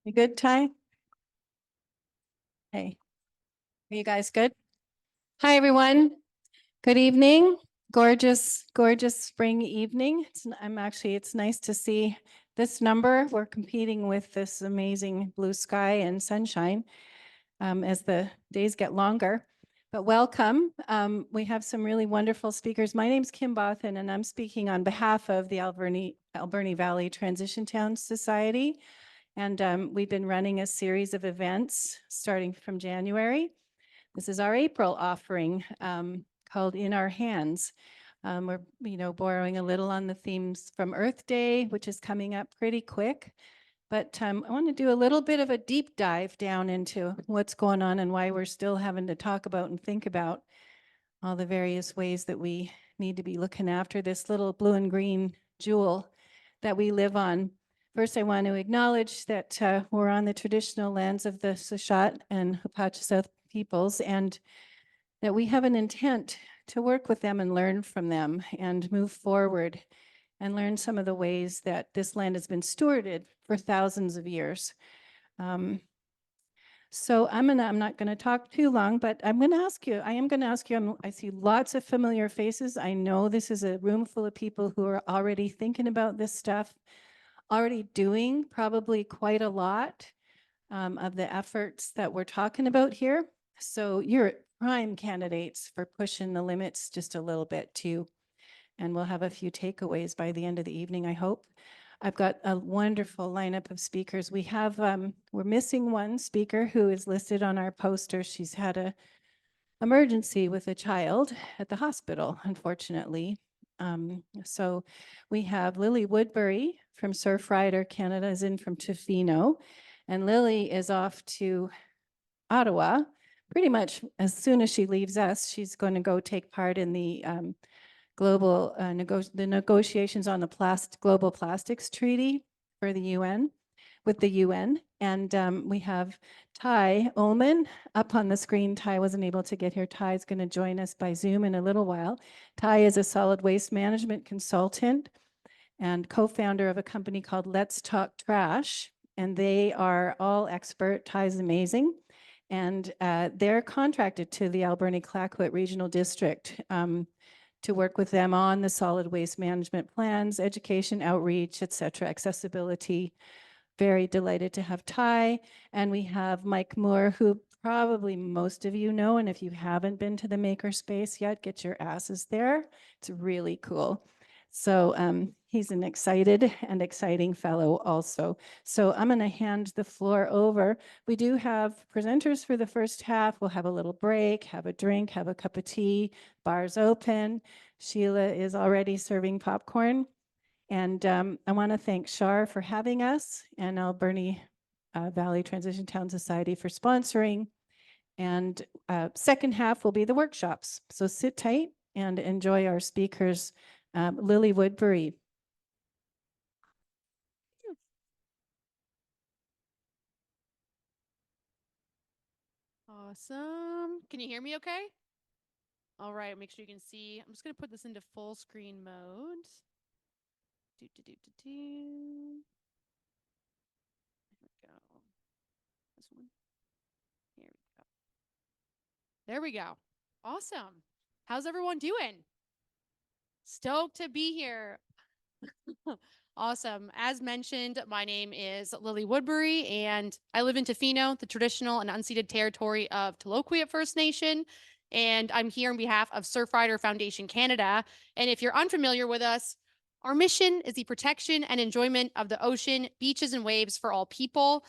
You good, Ty? Hey, are you guys good? Hi, everyone. Good evening. Gorgeous, gorgeous spring evening. It's nice to see this number. We're competing with this amazing blue sky and sunshine as the days get longer. But welcome. We have some really wonderful speakers. My name's Kim Bothan, and I'm speaking on behalf of the Alberni Valley Transition Town Society. And we've been running a series of events starting from January. This is our April offering called In Our Hands. We're, borrowing a little on the themes from Earth Day, which is coming up pretty quick. But I want to do a little bit of a deep dive down into what's going on and why we're still having to talk about and think about all the various ways that we need to be looking after this little blue and green jewel that we live on. First, I want to acknowledge that we're on the traditional lands of the Sashat and Hapachaseth peoples, and that we have an intent to work with them and learn from them and move forward and learn some of the ways that this land has been stewarded for thousands of years. So I'm not gonna talk too long, but I am gonna ask you, I see lots of familiar faces. I know this is a room full of people who are already thinking about this stuff, already doing probably quite a lot of the efforts that we're talking about here. So you're prime candidates for pushing the limits just a little bit too. And we'll have a few takeaways by the end of the evening, I hope. I've got a wonderful lineup of speakers. We're missing one speaker who is listed on our poster. She's had a emergency with a child at the hospital, unfortunately. So we have Lily Woodbury from Surfrider Canada is in from Tofino, and Lily is off to Ottawa. Pretty much as soon as she leaves us, she's going to go take part in the global negotiations on the global plastics treaty for the UN, with the UN. And we have Ty Ullman up on the screen. Ty wasn't able to get here. Ty is going to join us by Zoom in a little while. Ty is a solid waste management consultant and co-founder of a company called Let's Talk Trash. And they are all expert. Ty's amazing. And they're contracted to the Alberni-Clayoquot Regional District to work with them on the solid waste management plans, education, outreach, et cetera, accessibility. Very delighted to have Ty. And we have Mike Moore, who probably most of you know. And if you haven't been to the makerspace yet, get your asses there. It's really cool. So he's an excited and exciting fellow also. So I'm going to hand the floor over. We do have presenters for the first half. We'll have a little break, have a drink, have a cup of tea, bars open. Sheila is already serving popcorn. And I want to thank Shar for having us and Alberni Valley Transition Town Society for sponsoring. And second half will be the workshops. So sit tight and enjoy our speakers. Lily Woodbury. Awesome. Can you hear me okay? All right, make sure you can see. I'm just going to put this into full screen mode. There we go. This one. Here we go. There we go. Awesome. How's everyone doing? Stoked to be here. Awesome. As mentioned, my name is Lily Woodbury, and I live in Tofino, the traditional and unceded territory of Taloquiet First Nation. And I'm here on behalf of Surfrider Foundation Canada. And if you're unfamiliar with us, our mission is the protection and enjoyment of the ocean, beaches, and waves for all people.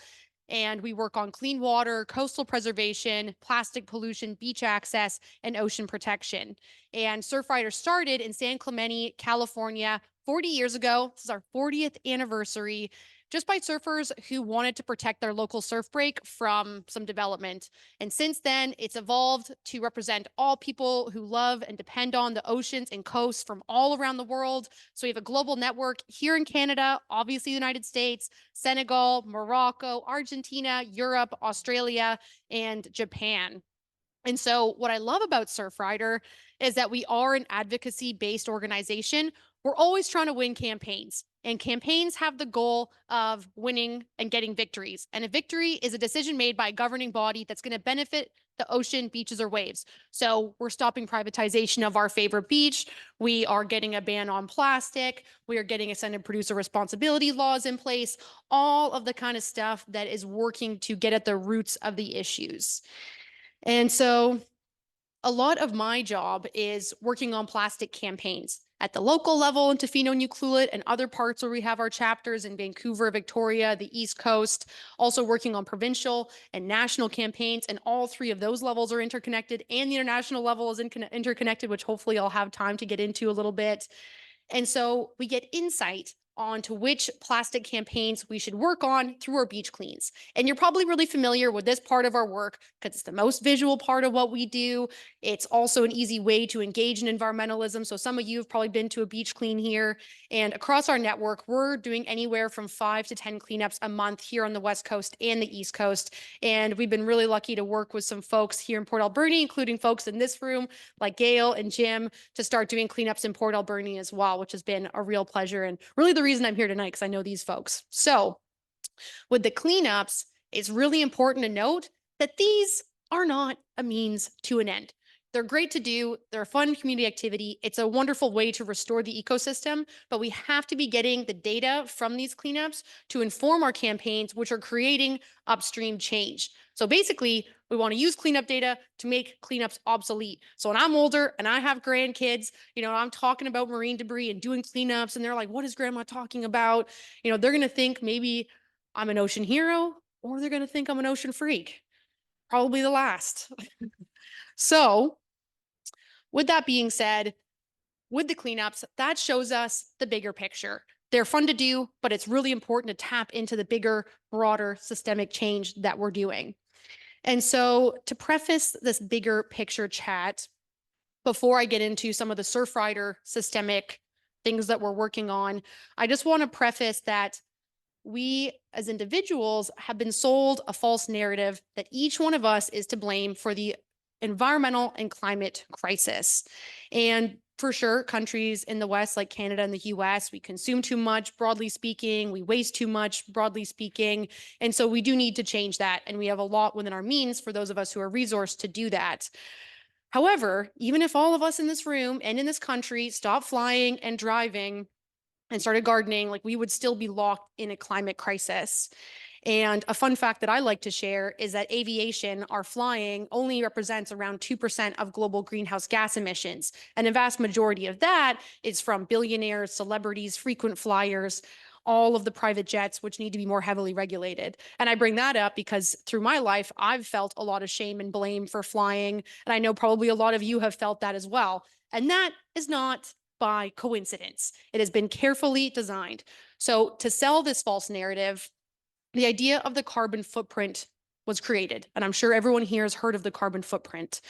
And we work on clean water, coastal preservation, plastic pollution, beach access, and ocean protection. And Surfrider started in San Clemente, California, 40 years ago. This is our 40th anniversary, just by surfers who wanted to protect their local surf break from some development. And since then, it's evolved to represent all people who love and depend on the oceans and coasts from all around the world. So we have a global network here in Canada, obviously the United States, Senegal, Morocco, Argentina, Europe, Australia, and Japan. And so what I love about Surfrider is that we are an advocacy-based organization we're always trying to win campaigns. And campaigns have the goal of winning and getting victories. And a victory is a decision made by a governing body that's going to benefit the ocean, beaches, or waves. So we're stopping privatization of our favorite beach. We are getting a ban on plastic. We are getting extended producer responsibility laws in place. All of the kind of stuff that is working to get at the roots of the issues. And so a lot of my job is working on plastic campaigns at the local level in Tofino and Ucluelet and other parts where we have our chapters in Vancouver, Victoria, the East Coast, also working on provincial and national campaigns. And all three of those levels are interconnected, and the international level is interconnected, which hopefully I'll have time to get into a little bit. And so we get insight onto which plastic campaigns we should work on through our beach cleans. And you're probably really familiar with this part of our work because it's the most visual part of what we do. It's also an easy way to engage in environmentalism. So some of you have probably been to a beach clean here. And across our network, we're doing anywhere from 5 to 10 cleanups a month here on the West Coast and the East Coast. And we've been really lucky to work with some folks here in Port Alberni, including folks in this room like Gail and Jim, to start doing cleanups in Port Alberni as well, which has been a real pleasure and really the reason I'm here tonight, because I know these folks. So with the cleanups, it's really important to note that these are not a means to an end. They're great to do. They're a fun community activity. It's a wonderful way to restore the ecosystem, but we have to be getting the data from these cleanups to inform our campaigns, which are creating upstream change. So basically, we want to use cleanup data to make cleanups obsolete. So when I'm older and I have grandkids, I'm talking about marine debris and doing cleanups, and they're like, what is grandma talking about? They're going to think maybe I'm an ocean hero, or they're going to think I'm an ocean freak. Probably the last. So with that being said, with the cleanups, that shows us the bigger picture. They're fun to do, but it's really important to tap into the bigger, broader systemic change that we're doing. And so to preface this bigger picture chat, before I get into some of the Surfrider systemic things that we're working on, I just want to preface that we as individuals have been sold a false narrative that each one of us is to blame for the environmental and climate crisis. And for sure, countries in the West, like Canada and the US, we consume too much, broadly speaking. We waste too much, broadly speaking. And so we do need to change that. And we have a lot within our means for those of us who are resourced to do that. However, even if all of us in this room and in this country stopped flying and driving and started gardening, like we would still be locked in a climate crisis. And a fun fact that I like to share is that aviation, our flying, only represents around 2% of global greenhouse gas emissions. And a vast majority of that is from billionaires, celebrities, frequent flyers, all of the private jets, which need to be more heavily regulated. And I bring that up because through my life, I've felt a lot of shame and blame for flying. And I know probably a lot of you have felt that as well. And that is not by coincidence. It has been carefully designed. So to sell this false narrative, the idea of the carbon footprint was created. And I'm sure everyone here has heard of the carbon footprint.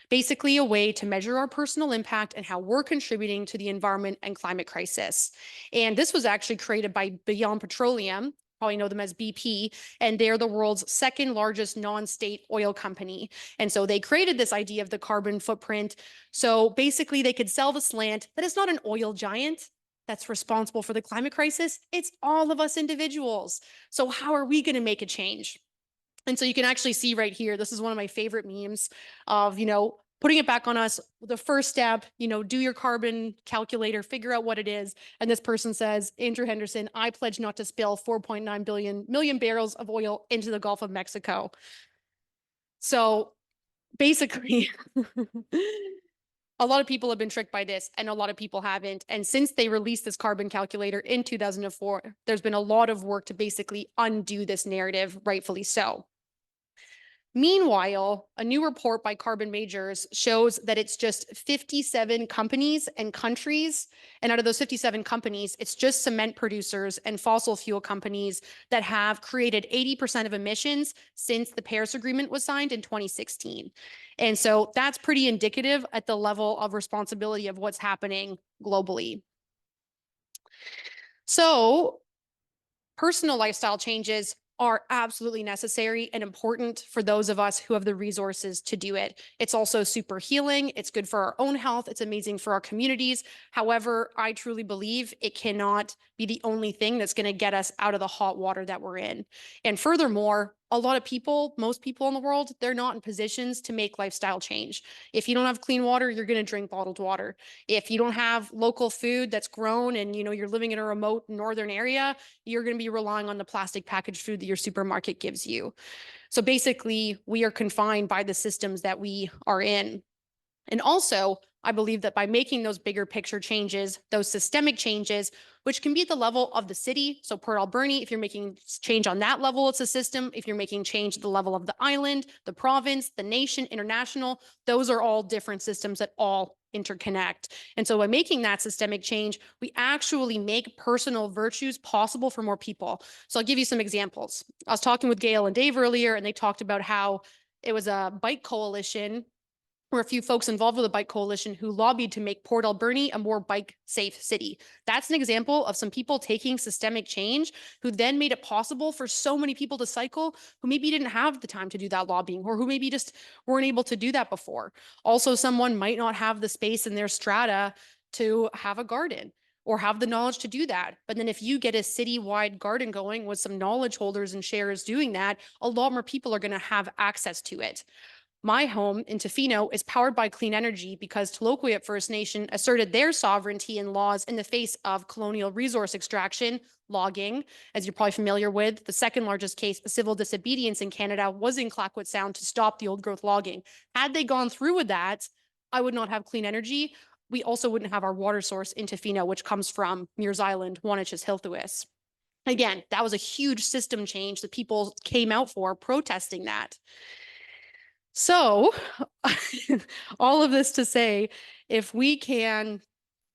Basically, a way to measure our personal impact and how we're contributing to the environment and climate crisis. And this was actually created by Beyond Petroleum, probably know them as BP, and they're the world's second largest non-state oil company. And so they created this idea of the carbon footprint. So basically, they could sell the slant that it's not an oil giant that's responsible for the climate crisis. It's all of us individuals. So how are we going to make a change? And so you can actually see right here, this is one of my favorite memes of, putting it back on us. The first step, do your carbon calculator, figure out what it is. And this person says, Andrew Henderson, I pledge not to spill 4.9 million barrels of oil into the Gulf of Mexico. So basically, a lot of people have been tricked by this and a lot of people haven't. And since they released this carbon calculator in 2004, there's been a lot of work to basically undo this narrative, rightfully so. Meanwhile, a new report by Carbon Majors shows that it's just 57 companies and countries. And out of those 57 companies, it's just cement producers and fossil fuel companies that have created 80% of emissions since the Paris Agreement was signed in 2016. And so that's pretty indicative at the level of responsibility of what's happening globally. So personal lifestyle changes are absolutely necessary and important for those of us who have the resources to do it. It's also super healing. It's good for our own health. It's amazing for our communities. However, I truly believe it cannot be the only thing that's going to get us out of the hot water that we're in. And furthermore, a lot of people, most people in the world, they're not in positions to make lifestyle change. If you don't have clean water, you're going to drink bottled water. If you don't have local food that's grown and you're living in a remote northern area, you're going to be relying on the plastic packaged food that your supermarket gives you. So basically, we are confined by the systems that we are in. And also, I believe that by making those bigger picture changes, those systemic changes, which can be at the level of the city, so Port Alberni, if you're making change on that level, it's a system. If you're making change at the level of the island, the province, the nation, international, those are all different systems that all interconnect. And so by making that systemic change, we actually make personal virtues possible for more people. So I'll give you some examples. I was talking with Gail and Dave earlier, and they talked about how it was a bike coalition or a few folks involved with the bike coalition who lobbied to make Port Alberni a more bike safe city. That's an example of some people taking systemic change who then made it possible for so many people to cycle who maybe didn't have the time to do that lobbying or who maybe just weren't able to do that before. Also, someone might not have the space in their strata to have a garden or have the knowledge to do that. But then if you get a citywide garden going with some knowledge holders and sharers doing that, a lot more people are going to have access to it. My home in Tofino is powered by clean energy because Tloquet First Nation asserted their sovereignty and laws in the face of colonial resource extraction, logging. As you're probably familiar with, the second largest case of civil disobedience in Canada was in Clayoquot Sound to stop the old growth logging. Had they gone through with that, I would not have clean energy. We also wouldn't have our water source in Tofino, which comes from Mears Island, Wanach's Hilthuis. Again, that was a huge system change that people came out for protesting that. So, all of this to say, if we can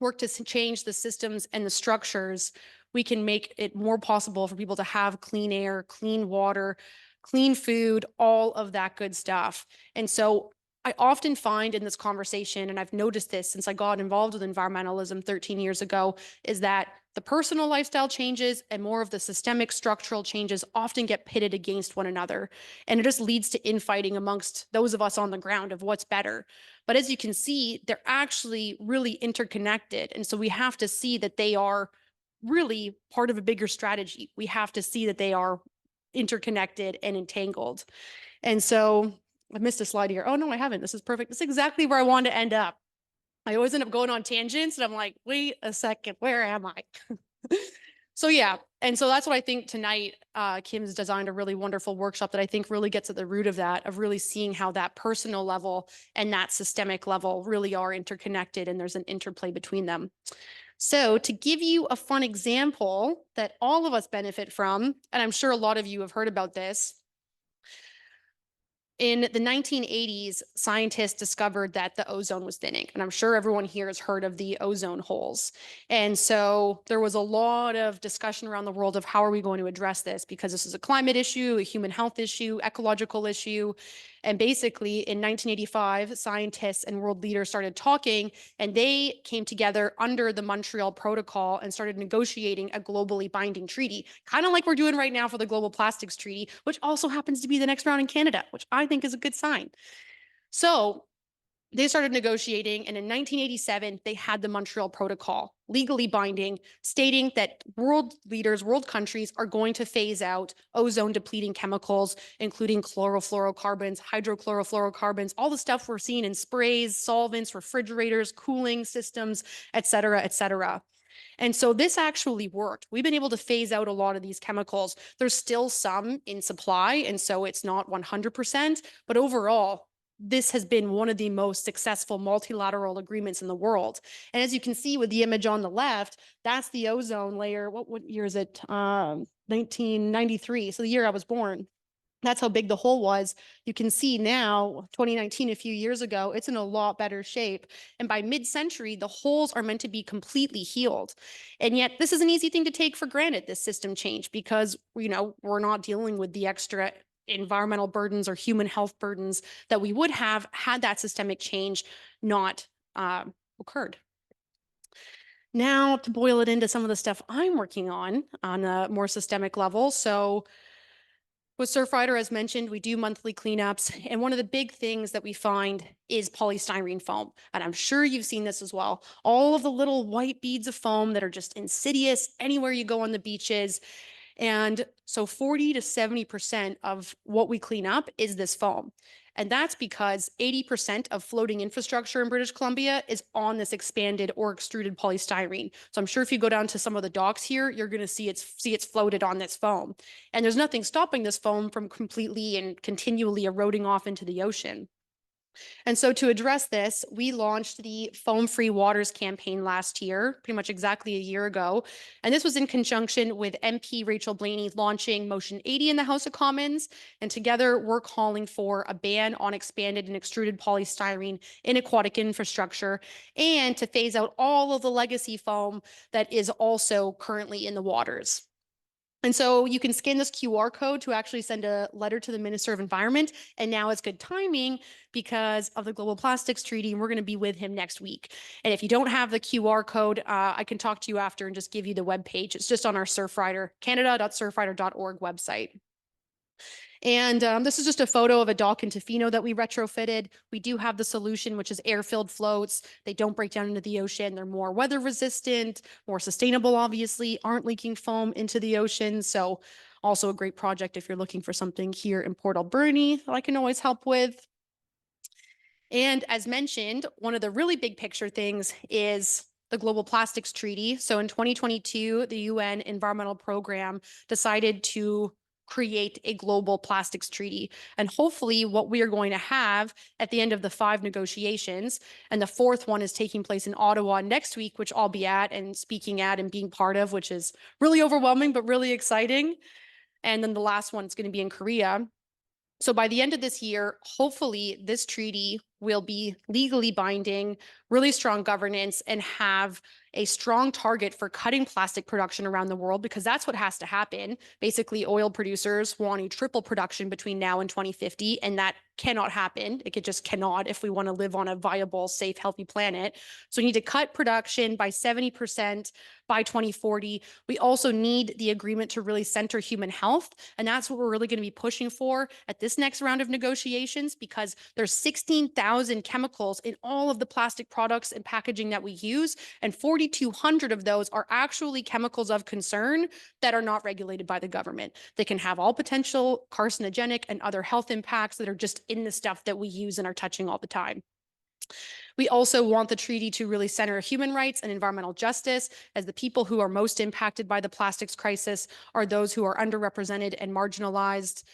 work to change the systems and the structures, we can make it more possible for people to have clean air, clean water, clean food, all of that good stuff. And so I often find in this conversation, and I've noticed this since I got involved with environmentalism 13 years ago, is that the personal lifestyle changes and more of the systemic structural changes often get pitted against one another. And it just leads to infighting amongst those of us on the ground of what's better. But as you can see, they're actually really interconnected. And so we have to see that they are really part of a bigger strategy. We have to see that they are interconnected and entangled. And so I missed a slide here. Oh, no, I haven't. This is perfect. This is exactly where I wanted to end up. I always end up going on tangents and I'm like, wait a second, where am I? So yeah, and so that's what I think tonight. Kim's designed a really wonderful workshop that I think really gets at the root of that, of really seeing how that personal level and that systemic level really are interconnected and there's an interplay between them. So to give you a fun example that all of us benefit from, and I'm sure a lot of you have heard about this, in the 1980s, scientists discovered that the ozone was thinning. And I'm sure everyone here has heard of the ozone holes. And so there was a lot of discussion around the world of how are we going to address this, because this is a climate issue, a human health issue, ecological issue. And basically in 1985, scientists and world leaders started talking and they came together under the Montreal Protocol and started negotiating a globally binding treaty, kind of like we're doing right now for the Global Plastics Treaty, which also happens to be the next round in Canada, which I think is a good sign. So they started negotiating, and in 1987, they had the Montreal Protocol, legally binding, stating that world leaders, world countries are going to phase out ozone depleting chemicals, including chlorofluorocarbons, hydrochlorofluorocarbons, all the stuff we're seeing in sprays, solvents, refrigerators, cooling systems, et cetera, et cetera. And so this actually worked. We've been able to phase out a lot of these chemicals. There's still some in supply, and so it's not 100%, but overall, this has been one of the most successful multilateral agreements in the world. And as you can see with the image on the left, that's the ozone layer. What year is it? 1993, so the year I was born. That's how big the hole was. You can see now, 2019, a few years ago, it's in a lot better shape. And by mid-century, the holes are meant to be completely healed. And yet this is an easy thing to take for granted, this system change, because we're not dealing with the extra environmental burdens or human health burdens that we would have had that systemic change not occurred. Now to boil it into some of the stuff I'm working on a more systemic level. So With Surfrider, as mentioned, we do monthly cleanups. And one of the big things that we find is polystyrene foam. And I'm sure you've seen this as well. All of the little white beads of foam that are just insidious anywhere you go on the beaches. And so 40 to 70% of what we clean up is this foam. And that's because 80% of floating infrastructure in British Columbia is on this expanded or extruded polystyrene. So I'm sure if you go down to some of the docks here, you're going to see it's floated on this foam. And there's nothing stopping this foam from completely and continually eroding off into the ocean. And so to address this, we launched the Foam Free Waters campaign last year, pretty much exactly a year ago. And this was in conjunction with MP Rachel Blaney launching Motion 80 in the House of Commons. And together we're calling for a ban on expanded and extruded polystyrene in aquatic infrastructure and to phase out all of the legacy foam that is also currently in the waters. And so you can scan this QR code to actually send a letter to the Minister of Environment. And now it's good timing because of the Global Plastics Treaty. And we're going to be with him next week. And if you don't have the QR code, I can talk to you after and just give you the webpage. It's just on our Surfrider, canada.surfrider.org website. And this is just a photo of a dock in Tofino that we retrofitted. We do have the solution, which is air-filled floats. They don't break down into the ocean. They're more weather resistant, more sustainable, obviously, aren't leaking foam into the ocean. So also a great project if you're looking for something here in Port Alberni that I can always help with. And as mentioned, one of the really big picture things is the Global Plastics Treaty. So in 2022, the UN Environmental Program decided to create a global plastics treaty. And hopefully what we are going to have at the end of the 5 negotiations, and the 4th one is taking place in Ottawa next week, which I'll be at and speaking at and being part of, which is really overwhelming, but really exciting. And then the last one is going to be in Korea. So by the end of this year, hopefully this treaty will be legally binding, really strong governance, and have a strong target for cutting plastic production around the world, because that's what has to happen. Basically, oil producers want to triple production between now and 2050, and that cannot happen. It just cannot if we want to live on a viable, safe, healthy planet. So we need to cut production by 70% by 2040. We also need the agreement to really center human health, and that's what we're really going to be pushing for at this next round of negotiations, because there's 16,000 chemicals in all of the plastic products and packaging that we use, and 4,200 of those are actually chemicals of concern that are not regulated by the government. They can have all potential carcinogenic and other health impacts that are just in the stuff that we use and are touching all the time. We also want the treaty to really center human rights and environmental justice, as the people who are most impacted by the plastics crisis are those who are underrepresented and marginalized.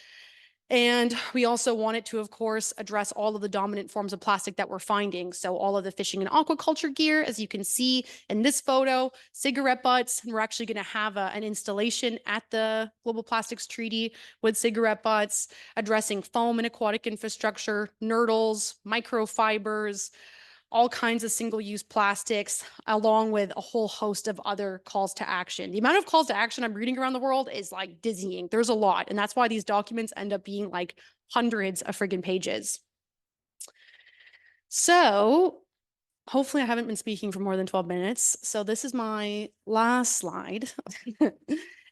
And we also want it to, of course, address all of the dominant forms of plastic that we're finding. So all of the fishing and aquaculture gear, as you can see in this photo, cigarette butts. And we're actually going to have an installation at the Global Plastics Treaty with cigarette butts, addressing foam and aquatic infrastructure, nurdles, microfibers, all kinds of single-use plastics, along with a whole host of other calls to action. The amount of calls to action I'm reading around the world is like dizzying. There's a lot, and that's why these documents end up being like hundreds of friggin' pages. So hopefully I haven't been speaking for more than 12 minutes. So this is my last slide.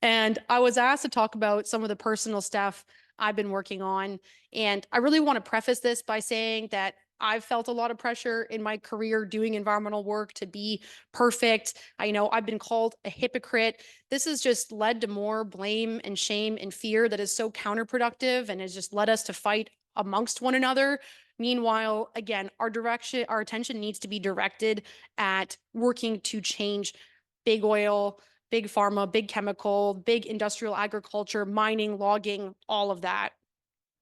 And I was asked to talk about some of the personal stuff I've been working on. And I really want to preface this by saying that I've felt a lot of pressure in my career doing environmental work to be perfect. I know I've been called a hypocrite. This has just led to more blame and shame and fear that is so counterproductive and has just led us to fight amongst one another. Meanwhile, again, our attention needs to be directed at working to change big oil, big pharma, big chemical, big industrial agriculture, mining, logging, all of that.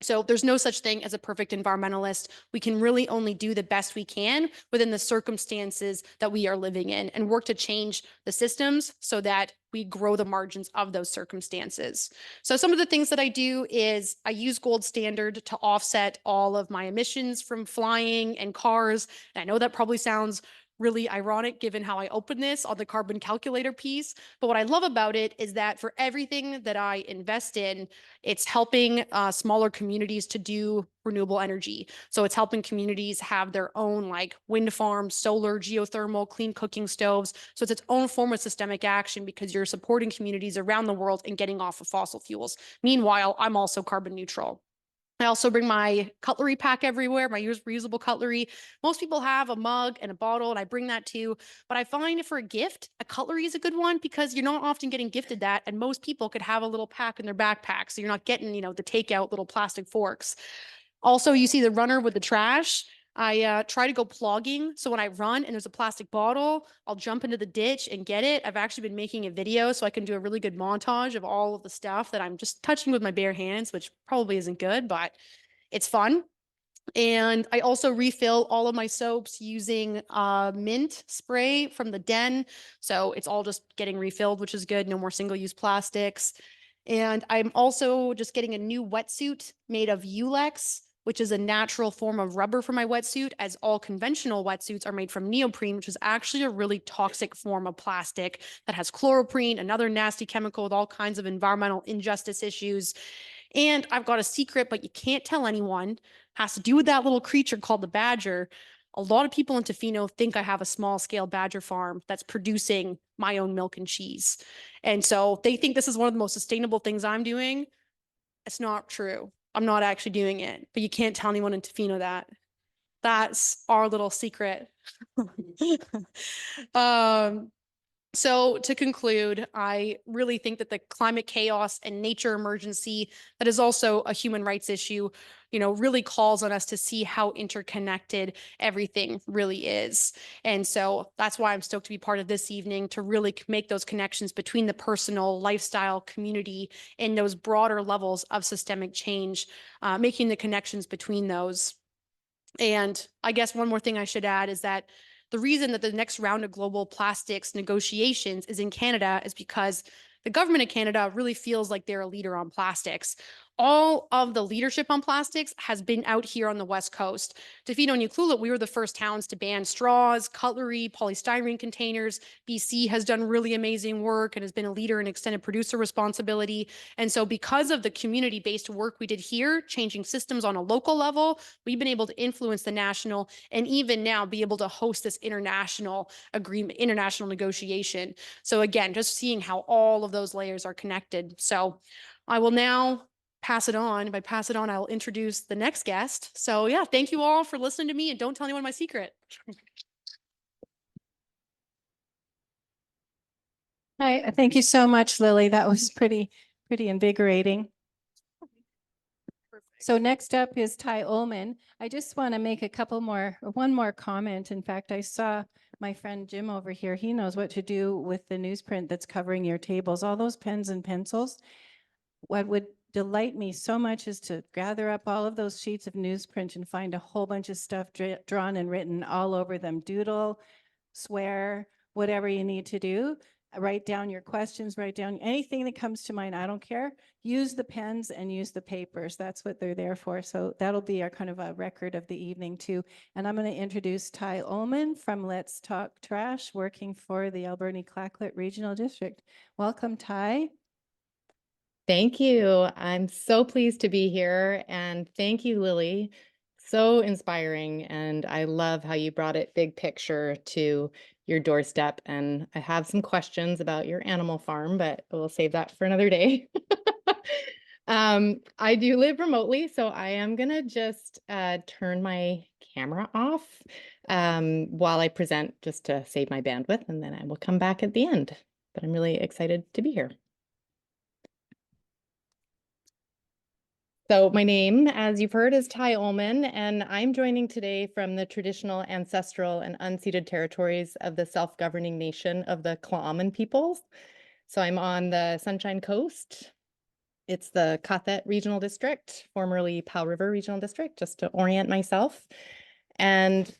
So there's no such thing as a perfect environmentalist. We can really only do the best we can within the circumstances that we are living in, and work to change the systems so that we grow the margins of those circumstances. So some of the things that I do is I use gold standard to offset all of my emissions from flying and cars. And I know that probably sounds really ironic given how I opened this on the carbon calculator piece. But what I love about it is that for everything that I invest in, it's helping smaller communities to do renewable energy. So it's helping communities have their own like wind farms, solar, geothermal, clean cooking stoves. So it's its own form of systemic action because you're supporting communities around the world and getting off of fossil fuels. Meanwhile, I'm also carbon neutral. I also bring my cutlery pack everywhere, my reusable cutlery. Most people have a mug and a bottle, and I bring that too. But I find for a gift, a cutlery is a good one because you're not often getting gifted that. And most people could have a little pack in their backpack. So you're not getting, the takeout little plastic forks. Also, you see the runner with the trash. I try to go plogging. So when I run and there's a plastic bottle, I'll jump into the ditch and get it. I've actually been making a video so I can do a really good montage of all of the stuff that I'm just touching with my bare hands, which probably isn't good, but it's fun. And I also refill all of my soaps using mint spray from the den. So it's all just getting refilled, which is good. No more single-use plastics. And I'm also just getting a new wetsuit made of Ulex, which is a natural form of rubber for my wetsuit, as all conventional wetsuits are made from neoprene, which is actually a really toxic form of plastic that has chloroprene, another nasty chemical with all kinds of environmental injustice issues. And I've got a secret, but you can't tell anyone. Has to do with that little creature called the badger. A lot of people in Tofino think I have a small scale badger farm that's producing my own milk and cheese. And so they think this is one of the most sustainable things I'm doing. It's not true. I'm not actually doing it, but you can't tell anyone in Tofino that. That's our little secret. um, so to conclude, I really think that the climate chaos and nature emergency that is also a human rights issue, really calls on us to see how interconnected everything really is. And so that's why I'm stoked to be part of this evening to really make those connections between the personal, lifestyle, community, and those broader levels of systemic change, making the connections between those. And I guess one more thing I should add is that the reason that the next round of global plastics negotiations is in Canada is because the government of Canada really feels like they're a leader on plastics. All of the leadership on plastics has been out here on the West Coast. Tofino and Ucluelet, we were the first towns to ban straws, cutlery, polystyrene containers. BC has done really amazing work and has been a leader in extended producer responsibility. And so because of the community-based work we did here, changing systems on a local level, we've been able to influence the national and even now be able to host this international agreement, international negotiation. So again, just seeing how all of those layers are connected. So I will now pass it on. If I pass it on, I'll introduce the next guest. So yeah, thank you all for listening to me and don't tell anyone my secret. Hi, thank you so much, Lily. That was pretty invigorating. So next up is Ty Ullman. I just want to make one more comment. In fact, I saw my friend Jim over here. He knows what to do with the newsprint that's covering your tables, all those pens and pencils. What would delight me so much is to gather up all of those sheets of newsprint and find a whole bunch of stuff drawn and written all over them. Doodle, swear, whatever you need to do. Write down your questions, write down anything that comes to mind. I don't care. Use the pens and use the papers. That's what they're there for. So that'll be our kind of a record of the evening too. And I'm going to introduce Ty Ullman from Let's Talk Trash, working for the Alberni Clacklet Regional District. Welcome, Ty. Thank you. I'm so pleased to be here. And thank you, Lily. So inspiring. And I love how you brought it big picture to your doorstep. And I have some questions about your animal farm, but we'll save that for another day. I do live remotely, so I am going to just turn my camera off while I present just to save my bandwidth, and then I will come back at the end. But I'm really excited to be here. So my name, as you've heard, is Ty Ullman, and I'm joining today from the traditional, ancestral, and unceded territories of the self-governing nation of the Tla'amin peoples. So I'm on the Sunshine Coast. It's the Kathet Regional District, formerly Powell River Regional District, just to orient myself. And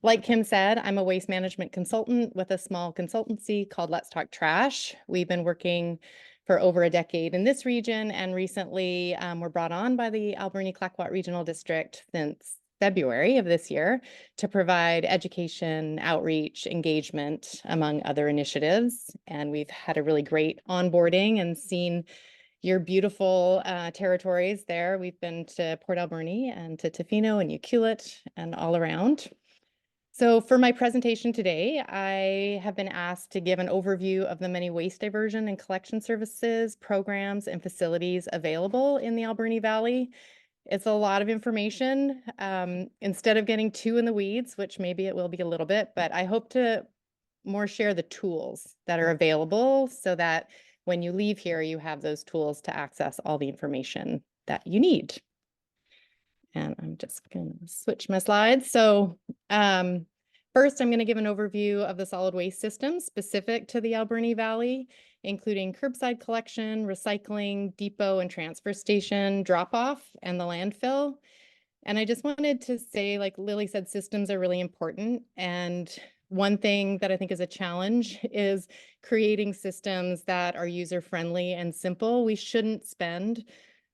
like Kim said, I'm a waste management consultant with a small consultancy called Let's Talk Trash. We've been working for over a decade in this region, and recently were brought on by the Alberni Clayoquot Regional District since February of this year to provide education, outreach, engagement, among other initiatives. And we've had a really great onboarding and seen your beautiful territories there. We've been to Port Alberni and to Tofino and Ucluelet and all around. So for my presentation today, I have been asked to give an overview of the many waste diversion and collection services, programs, and facilities available in the Alberni Valley. It's a lot of information. Instead of getting too in the weeds, which maybe it will be a little bit, but I hope to more share the tools that are available so that when you leave here, you have those tools to access all the information that you need. And I'm just going to switch my slides. So first, I'm going to give an overview of the solid waste system specific to the Alberni Valley, including curbside collection, recycling, depot and transfer station, drop-off, and the landfill. And I just wanted to say, like Lily said, systems are really important. And one thing that I think is a challenge is creating systems that are user-friendly and simple. We shouldn't spend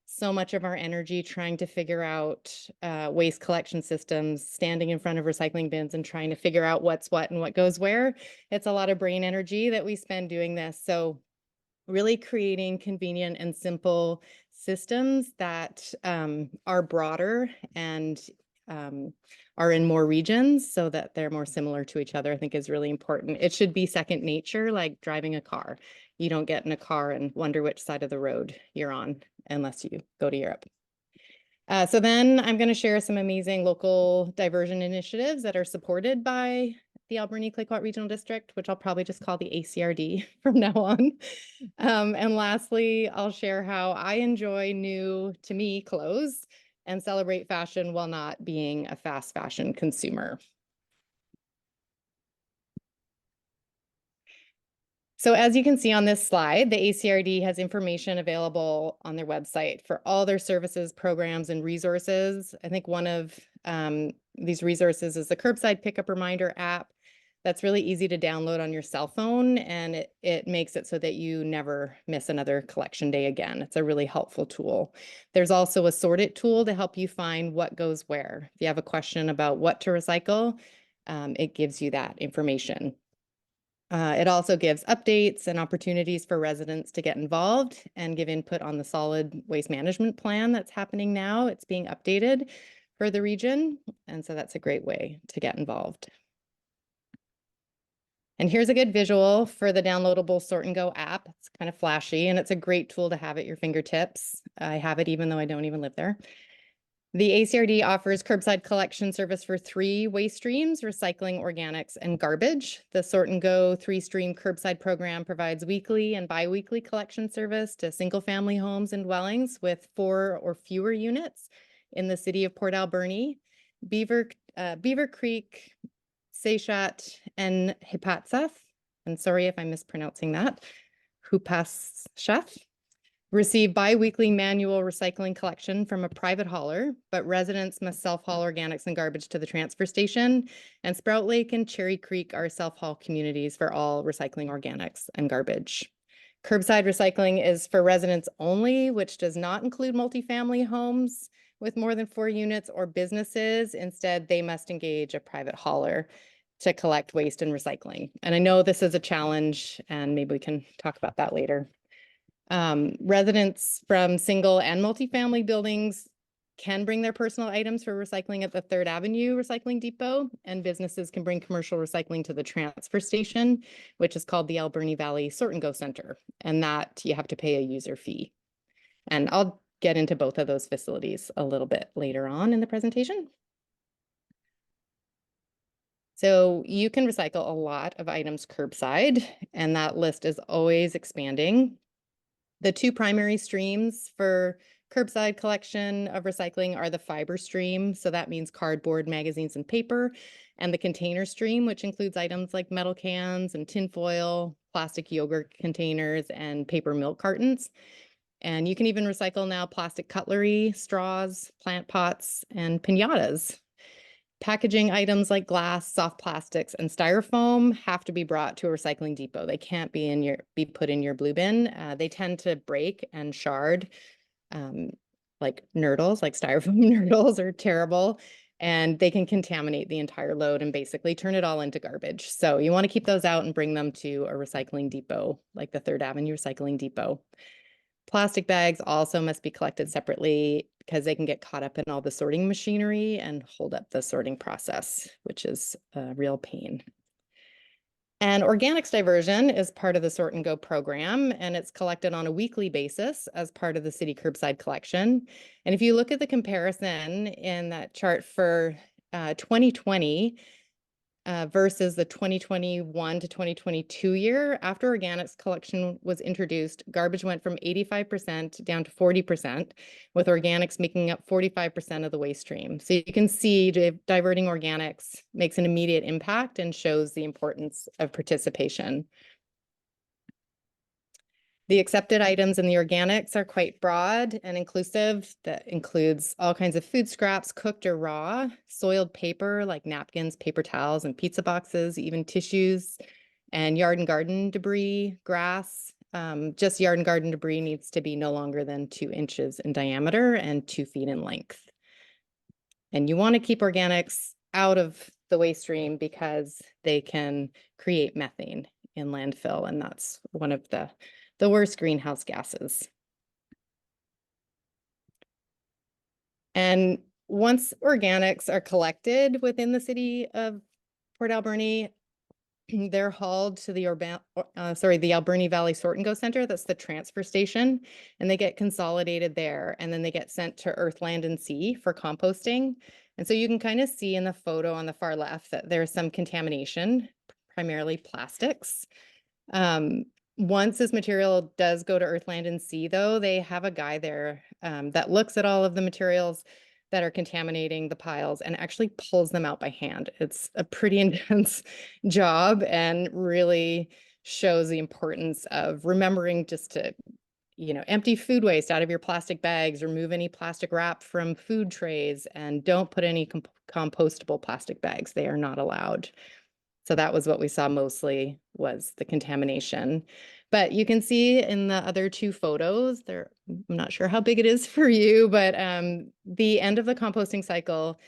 so much of our energy trying to figure out waste collection systems, standing in front of recycling bins and trying to figure out what's what and what goes where. It's a lot of brain energy that we spend doing this. So really creating convenient and simple systems that are broader and are in more regions so that they're more similar to each other, I think is really important. It should be second nature, like driving a car. You don't get in a car and wonder which side of the road you're on unless you go to Europe. So then I'm going to share some amazing local diversion initiatives that are supported by the Alberni Clayoquot Regional District, which I'll probably just call the ACRD from now on. And lastly, I'll share how I enjoy new, to me, clothes and celebrate fashion while not being a fast fashion consumer. So as you can see on this slide, the ACRD has information available on their website for all their services, programs, and resources. I think one of these resources is the Curbside Pickup Reminder app. That's really easy to download on your cell phone, and it makes it so that you never miss another collection day again. It's a really helpful tool. There's also a Sort It tool to help you find what goes where. If you have a question about what to recycle, it gives you that information. It also gives updates and opportunities for residents to get involved and give input on the solid waste management plan that's happening now. It's being updated for the region, and so that's a great way to get involved. And here's a good visual for the downloadable Sort and Go app. It's kind of flashy, and it's a great tool to have at your fingertips. I have it even though I don't even live there. The ACRD offers curbside collection service for 3 waste streams: recycling, organics, and garbage. The Sort and Go 3-stream curbside program provides weekly and bi-weekly collection service to single-family homes and dwellings with 4 or fewer units in the city of Port Alberni, Beaver Creek, Seychat, and Hipatseth. And sorry if I'm mispronouncing that. Hupasschath. Receive bi-weekly manual recycling collection from a private hauler, but residents must self-haul organics and garbage to the transfer station. And Sprout Lake and Cherry Creek are self-haul communities for all recycling organics and garbage. Curbside recycling is for residents only, which does not include multifamily homes with more than 4 units or businesses. Instead, they must engage a private hauler to collect waste and recycling. And I know this is a challenge, and maybe we can talk about that later. Residents from single and multifamily buildings can bring their personal items for recycling at the 3rd Avenue Recycling Depot, and businesses can bring commercial recycling to the transfer station, which is called the Alberni Valley Sort and Go Center, and that you have to pay a user fee. And I'll get into both of those facilities a little bit later on in the presentation. So you can recycle a lot of items curbside, and that list is always expanding. The 2 primary streams for curbside collection of recycling are the fiber stream, so that means cardboard, magazines, and paper, and the container stream, which includes items like metal cans and tinfoil, plastic yogurt containers, and paper milk cartons. And you can even recycle now plastic cutlery, straws, plant pots, and piñatas. Packaging items like glass, soft plastics, and styrofoam have to be brought to a recycling depot. They can't be put in your blue bin. They tend to break and shard, like nurdles, like styrofoam nurdles are terrible. and they can contaminate the entire load and basically turn it all into garbage. So you want to keep those out and bring them to a recycling depot, like the Third Avenue Recycling Depot. Plastic bags also must be collected separately because they can get caught up in all the sorting machinery and hold up the sorting process, which is a real pain. And organics diversion is part of the Sort and Go program, and it's collected on a weekly basis as part of the city curbside collection. And if you look at the comparison in that chart for 2020 versus the 2021 to 2022 year, after organics collection was introduced, garbage went from 85% down to 40%, with organics making up 45% of the waste stream. So you can see diverting organics makes an immediate impact and shows the importance of participation. The accepted items in the organics are quite broad and inclusive. That includes all kinds of food scraps, cooked or raw, soiled paper like napkins, paper towels, and pizza boxes, even tissues, and yard and garden debris, grass. Just yard and garden debris needs to be no longer than 2 inches in diameter and 2 feet in length. And you want to keep organics out of the waste stream because they can create methane in landfill, and that's one of the worst greenhouse gases. And once organics are collected within the city of Port Alberni, they're hauled to the Alberni Valley Sort and Go Center. That's the transfer station, and they get consolidated there, and then they get sent to Earth, Land, and Sea for composting. And so you can kind of see in the photo on the far left that there's some contamination, primarily plastics. Once this material does go to Earth, Land, and Sea, though, they have a guy there that looks at all of the materials that are contaminating the piles and actually pulls them out by hand. It's a pretty intense job and really shows the importance of remembering just to, empty food waste out of your plastic bags, remove any plastic wrap from food trays, and don't put any compostable plastic bags. They are not allowed. So that was what we saw mostly, was the contamination. But you can see in the other 2 photos, I'm not sure how big it is for you, but the end of the composting cycle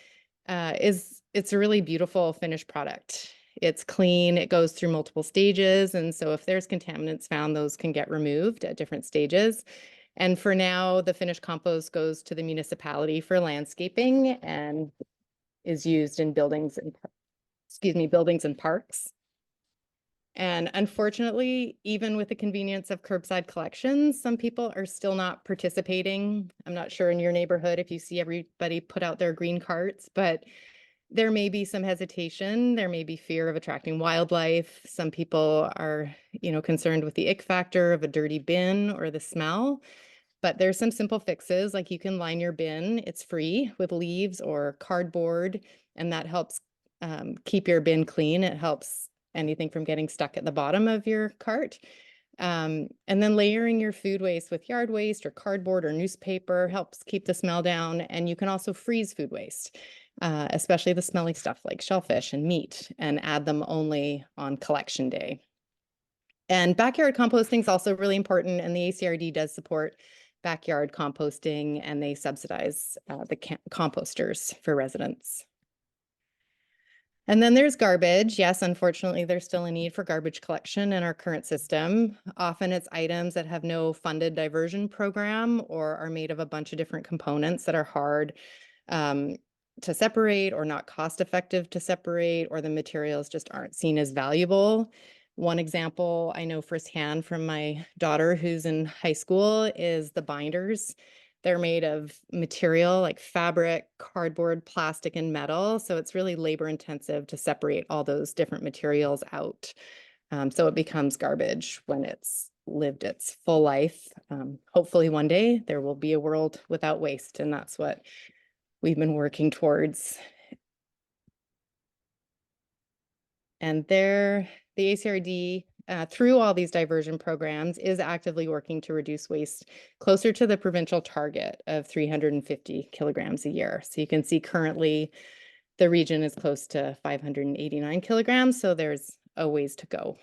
it's a really beautiful finished product. It's clean, it goes through multiple stages. And so if there's contaminants found, those can get removed at different stages. And for now, the finished compost goes to the municipality for landscaping and is used in buildings and parks. And unfortunately, even with the convenience of curbside collections, some people are still not participating. I'm not sure in your neighborhood if you see everybody put out their green carts, but there may be some hesitation. There may be fear of attracting wildlife. Some people are, concerned with the ick factor of a dirty bin or the smell. But there's some simple fixes, like you can line your bin. It's free with leaves or cardboard, and that helps keep your bin clean. It helps anything from getting stuck at the bottom of your cart. And then layering your food waste with yard waste or cardboard or newspaper helps keep the smell down. And you can also freeze food waste, especially the smelly stuff like shellfish and meat, and add them only on collection day. And backyard composting is also really important, and the ACRD does support backyard composting, and they subsidize the composters for residents. And then there's garbage. Yes, unfortunately, there's still a need for garbage collection in our current system. Often it's items that have no funded diversion program or are made of a bunch of different components that are hard to separate or not cost effective to separate, or the materials just aren't seen as valuable. One example I know firsthand from my daughter who's in high school is the binders. They're made of material like fabric, cardboard, plastic, and metal. So it's really labor intensive to separate all those different materials out. So it becomes garbage when it's lived its full life. Hopefully one day there will be a world without waste, and that's what we've been working towards. And the ACRD, through all these diversion programs, is actively working to reduce waste closer to the provincial target of 350 kilograms a year. So you can see currently the region is close to 589 kilograms, so there's a ways to go.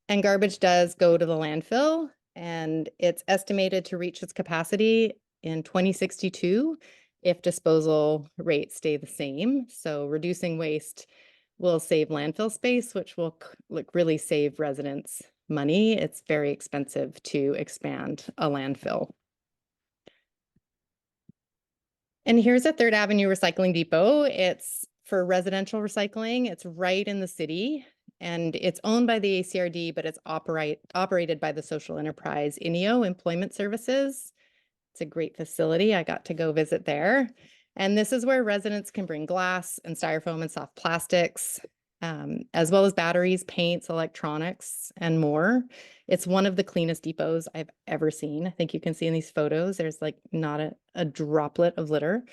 And garbage does go to the landfill, and it's estimated to reach its capacity in 2062 if disposal rates stay the same. So reducing waste will save landfill space, which will really save residents money. It's very expensive to expand a landfill. And here's a Third Avenue Recycling Depot. It's for residential recycling. It's right in the city, and it's owned by the ACRD, but it's operated by the social enterprise INEO Employment Services. It's a great facility. I got to go visit there. And this is where residents can bring glass and styrofoam and soft plastics, as well as batteries, paints, electronics, and more. It's one of the cleanest depots I've ever seen. I think you can see in these photos, there's like not a droplet of litter.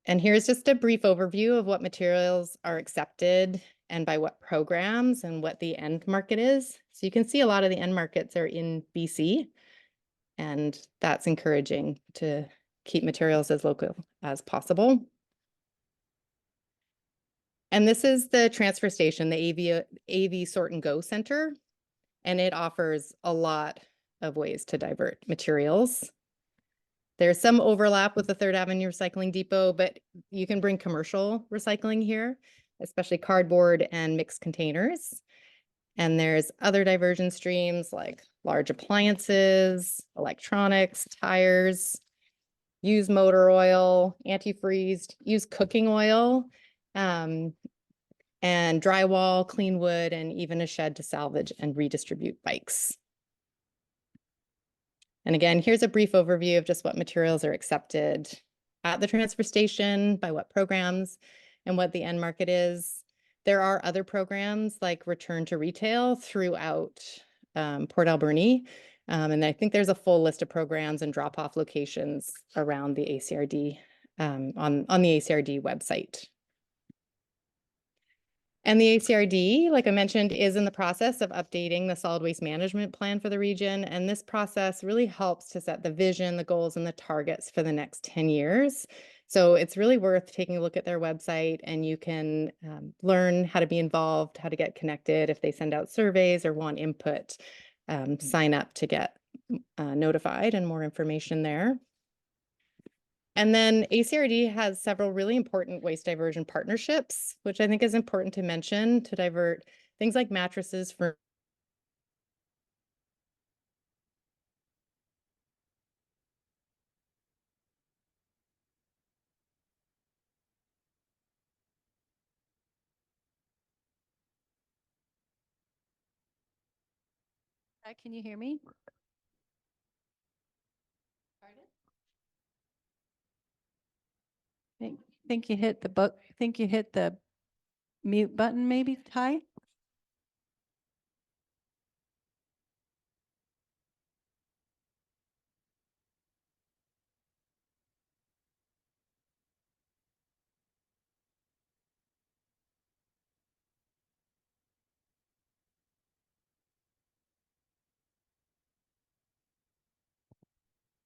And here's just a brief overview of what materials are accepted and by what programs and what the end market is. So you can see a lot of the end markets are in BC, and that's encouraging to keep materials as local as possible. And this is the transfer station, the AV Sort and Go Center, and it offers a lot of ways to divert materials. There's some overlap with the Third Avenue Recycling Depot, but you can bring commercial recycling here, especially cardboard and mixed containers. And there's other diversion streams like large appliances, electronics, tires, used motor oil, antifreeze, used cooking oil, and drywall, clean wood, and even a shed to salvage and redistribute bikes. And again, here's a brief overview of just what materials are accepted at the transfer station, by what programs, and what the end market is. There are other programs like Return to Retail throughout Port Alberni. And I think there's a full list of programs and drop-off locations around the ACRD, on the ACRD website. And the ACRD, like I mentioned, is in the process of updating the solid waste management plan for the region. And this process really helps to set the vision, the goals, and the targets for the next 10 years. So it's really worth taking a look at their website, and you can learn how to be involved, how to get connected. If they send out surveys or want input, sign up to get notified and more information there. And then ACRD has several really important waste diversion partnerships, which I think is important to mention, to divert things like mattresses for Can you hear me? Pardon? Think you hit the think you hit the mute button maybe, Ty?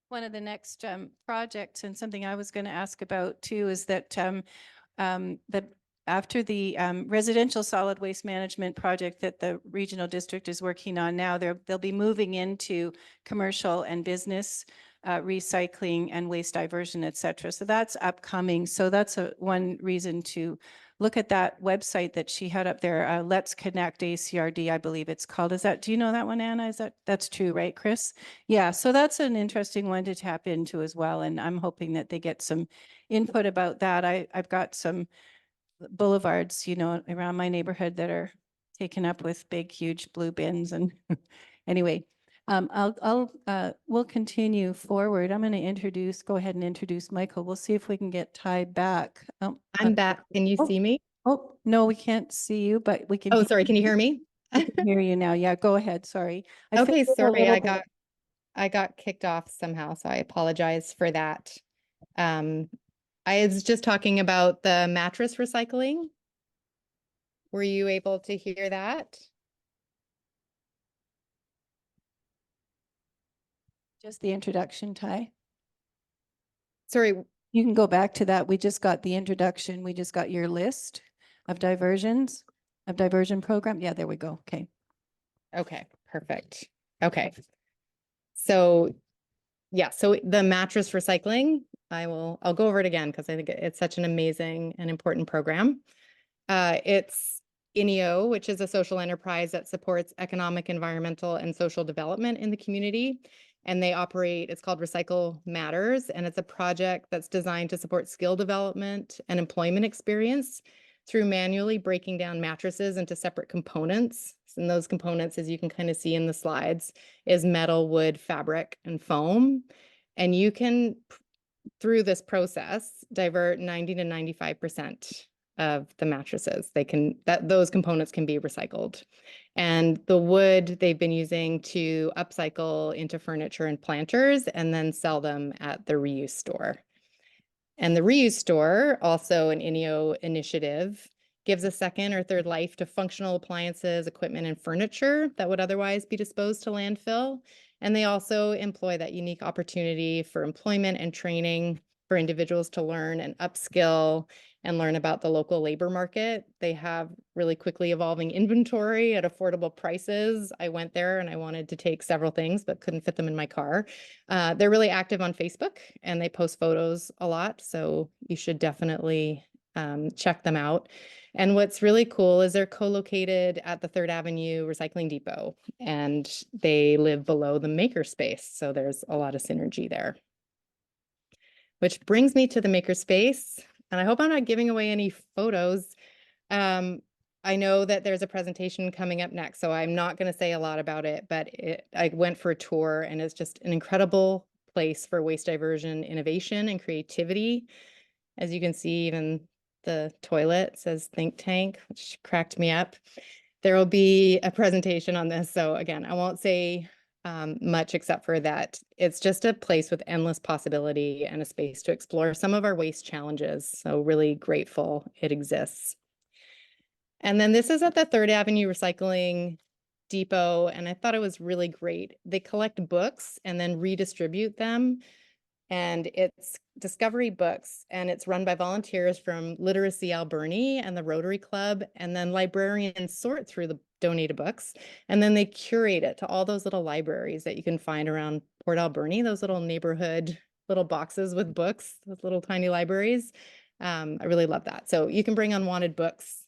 One of the next projects, and something I was going to ask about too, is that that after the residential solid waste management project that the regional district is working on now, they'll be moving into commercial and business recycling and waste diversion, et cetera. So that's upcoming. So that's one reason to look at that website that she had up there, Let's Connect ACRD, I believe it's called. Do you know that one, Anna? That's true, right, Chris? Yeah, so that's an interesting one to tap into as well. And I'm hoping that they get some input about that. I've got some boulevards, around my neighborhood that are taken up with big, huge blue bins. And anyway, we'll continue forward. I'm going to go ahead and introduce Michael. We'll see if we can get Ty back. Oh, I'm back. Can you see me? Oh, no, we can't see you, but we can. Oh, sorry. Can you hear me? I can hear you now. Yeah, go ahead. Sorry. Okay, fixed it a sorry. little bit. I got kicked off somehow, so I apologize for that. I was just talking about the mattress recycling. Were you able to hear that? Just the introduction, Ty. Sorry. You can go back to that. We just got the introduction. We just got your list of diversion program. Yeah, there we go. Okay. Okay, perfect. Okay. So yeah, so the mattress recycling, I'll go over it again because I think it's such an amazing and important program. It's INEO, which is a social enterprise that supports economic, environmental, and social development in the community. And they operate, it's called Recycle Matters, and it's a project that's designed to support skill development and employment experience through manually breaking down mattresses into separate components. And those components, as you can kind of see in the slides, is metal, wood, fabric, and foam. And you can, through this process, divert 90 to 95% of the mattresses. Those components can be recycled. And the wood they've been using to upcycle into furniture and planters and then sell them at the reuse store. And the reuse store, also an INEO initiative, gives a second or third life to functional appliances, equipment, and furniture that would otherwise be disposed to landfill. And they also employ that unique opportunity for employment and training for individuals to learn and upskill and learn about the local labor market. They have really quickly evolving inventory at affordable prices. I went there and I wanted to take several things, but couldn't fit them in my car. They're really active on Facebook and they post photos a lot. So you should definitely check them out. And what's really cool is they're co-located at the 3rd Avenue Recycling Depot, and they live below the makerspace. So there's a lot of synergy there. Which brings me to the makerspace. And I hope I'm not giving away any photos. I know that there's a presentation coming up next, so I'm not going to say a lot about it, but I went for a tour and it's just an incredible place for waste diversion, innovation, and creativity. As you can see, even the toilet says think tank, which cracked me up. There will be a presentation on this. So again, I won't say much except for that it's just a place with endless possibility and a space to explore some of our waste challenges. So really grateful it exists. And then this is at the 3rd Avenue Recycling Depot, and I thought it was really great. They collect books and then redistribute them. And it's Discovery Books, and it's run by volunteers from Literacy Alberni and the Rotary Club. And then librarians sort through the donated books, and then they curate it to all those little libraries that you can find around Port Alberni, those little neighborhood little boxes with books, those little tiny libraries. I really love that. So you can bring unwanted books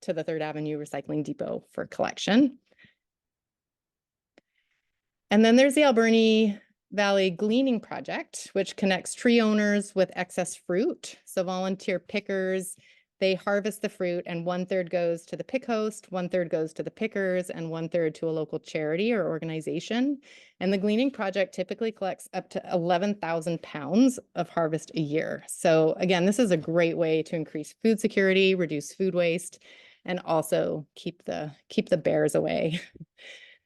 to the 3rd Avenue Recycling Depot for collection. And then there's the Alberni Valley Gleaning Project, which connects tree owners with excess fruit. So volunteer pickers, they harvest the fruit, and 1/3 goes to the pick host, 1/3 goes to the pickers, and 1/3 to a local charity or organization. And the Gleaning Project typically collects up to 11,000 pounds of harvest a year. So again, this is a great way to increase food security, reduce food waste, and also keep the bears away.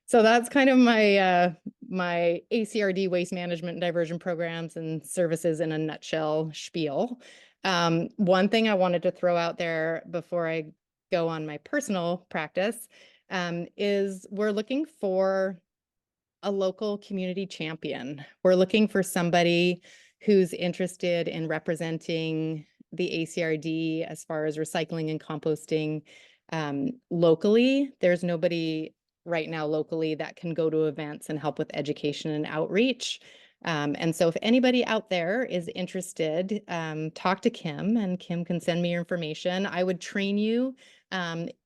So that's kind of my my ACRD waste management and diversion programs and services in a nutshell spiel. One thing I wanted to throw out there before I go on my personal practice is we're looking for a local community champion. We're looking for somebody who's interested in representing the ACRD as far as recycling and composting locally. There's nobody right now locally that can go to events and help with education and outreach. And so if anybody out there is interested, talk to Kim, and Kim can send me your information. I would train you.